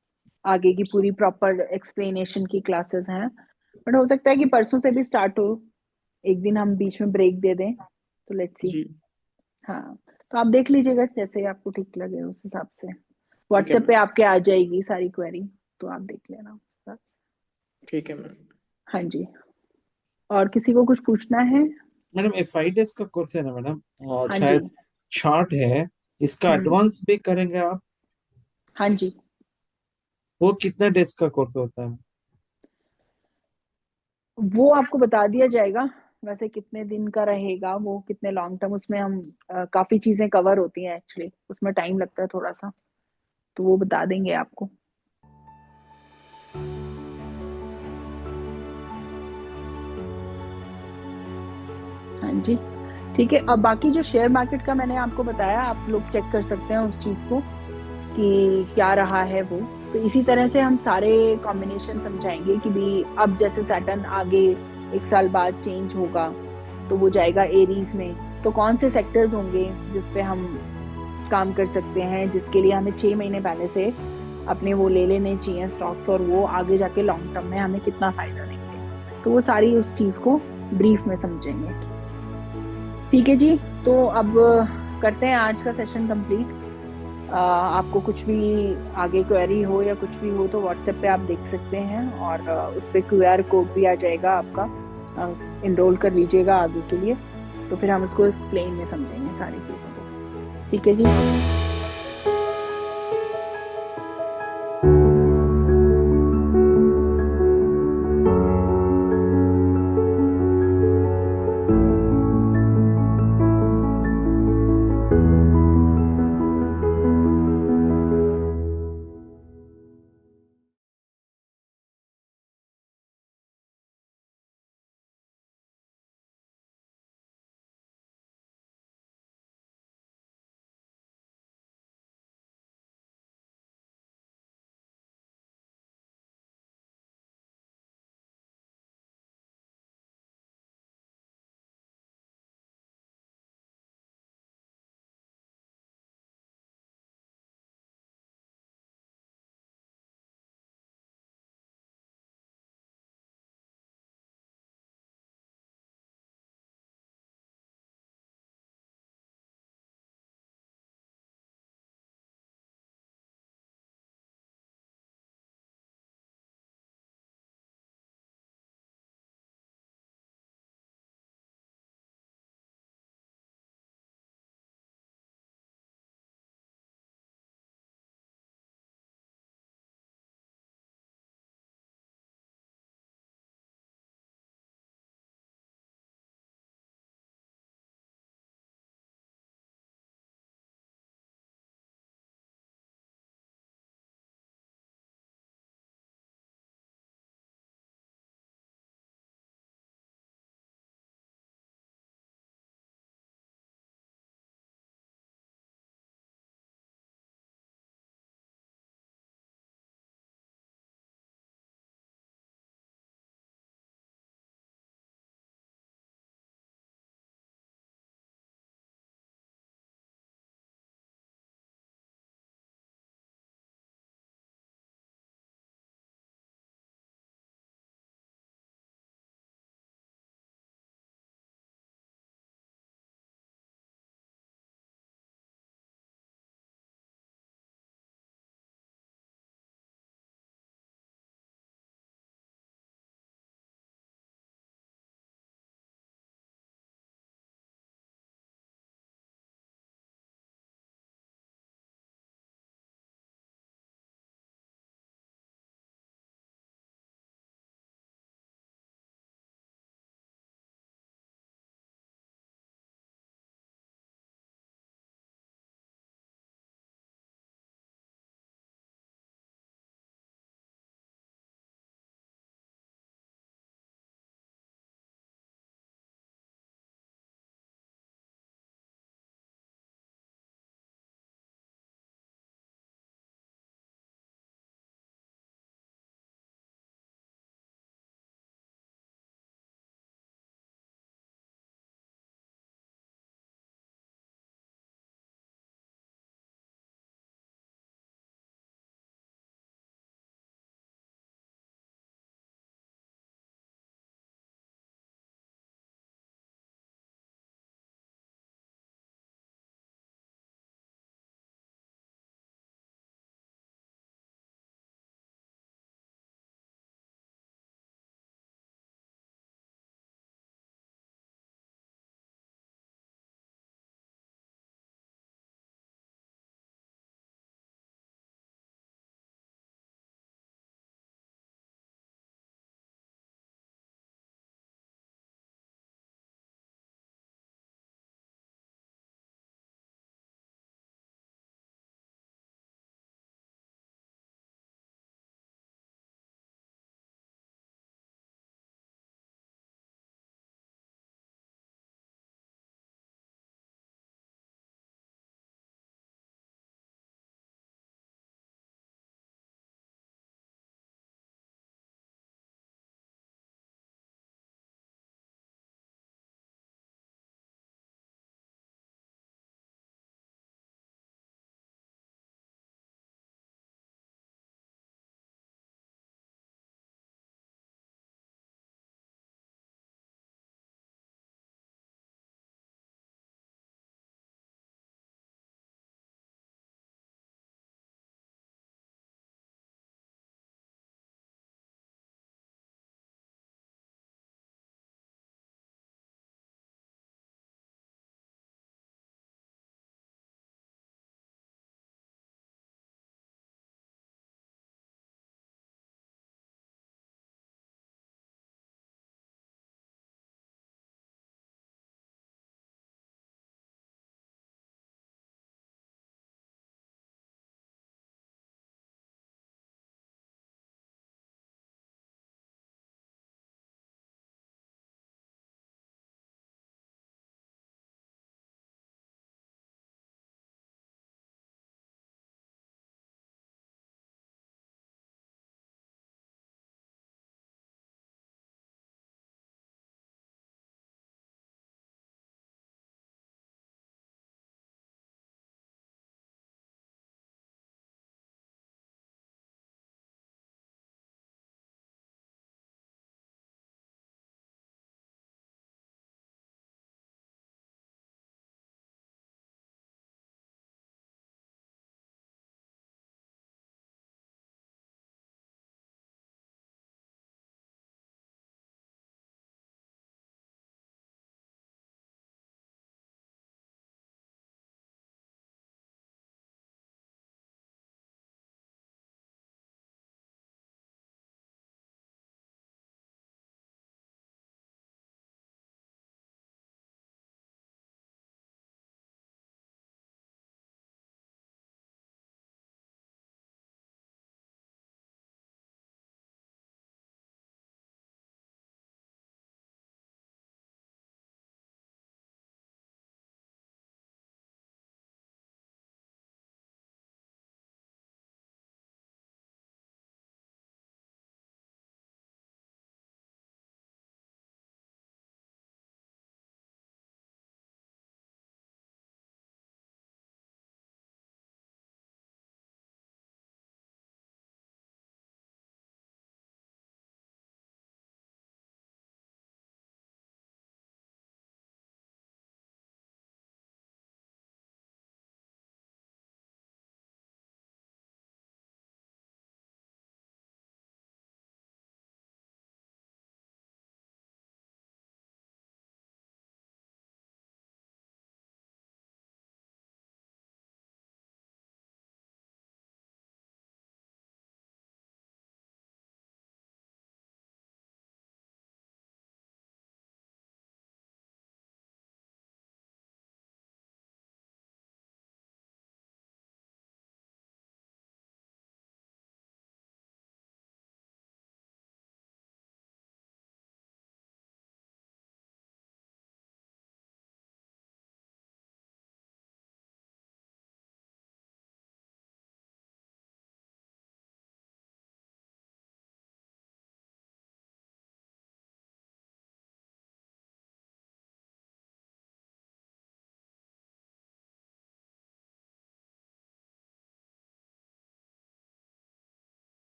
आगे की पूरी प्रॉपर एक्सप्लेनेशन की क्लासेस हैं, बट हो सकता है कि परसों से भी स्टार्ट हो, एक दिन हम बीच में ब्रेक दे दें, तो लेट्स सी। जी हाँ, तो आप देख लीजिएगा जैसे आपको ठीक लगे उस हिसाब से। ठीक है व्हाट्सएप पे मैम। आपके आ जाएगी सारी क्वेरी, तो आप देख लेना उस हिसाब से। ठीक है मैम। हाँ जी, और किसी को कुछ पूछना है? मैडम ये 5 डेज का कोर्स है ना मैडम, और हाँ जी। शायद शॉर्ट है, इसका हम्म एडवांस भी करेंगे आप? हाँ जी, वो कितना डेज का कोर्स होता है? वो आपको बता दिया जाएगा। वैसे कितने दिन का रहेगा, वो कितने लॉन्ग टर्म, उसमें हम काफी चीजें कवर होती हैं एक्चुअली, उसमें टाइम लगता है थोड़ा सा, तो वो बता देंगे आपको। हाँ जी, ठीक है। अब बाकी जो शेयर मार्केट का मैंने आपको बताया, आप लोग चेक कर सकते हैं उस चीज को कि क्या रहा है वो। तो इसी तरह से हम सारे कॉम्बिनेशन समझाएंगे कि भी अब जैसे सैटर्न आगे 1 साल बाद चेंज होगा, तो वो जाएगा एरीज में, तो कौन से सेक्टर्स होंगे जिसपे हम काम कर सकते हैं, जिसके लिए हमें 6 महीने पहले से अपने वो ले लेने चाहिए स्टॉक्स, और वो आगे जाके लॉन्ग टर्म में हमें कितना फायदा देंगे, तो वो सारी उस चीज को ब्रीफ में समझेंगे। ठीक है जी, तो अब करते हैं आज का सेशन कंप्लीट। आपको कुछ भी आगे क्वेरी हो या कुछ भी हो तो व्हाट्सएप पे आप देख सकते हैं, और उस पर QR कोड भी आ जाएगा आपका, इनरोल कर लीजिएगा आगे के लिए, तो फिर हम उसको एक्सप्लेन में समझेंगे सारी चीज़ों को। ठीक है जी।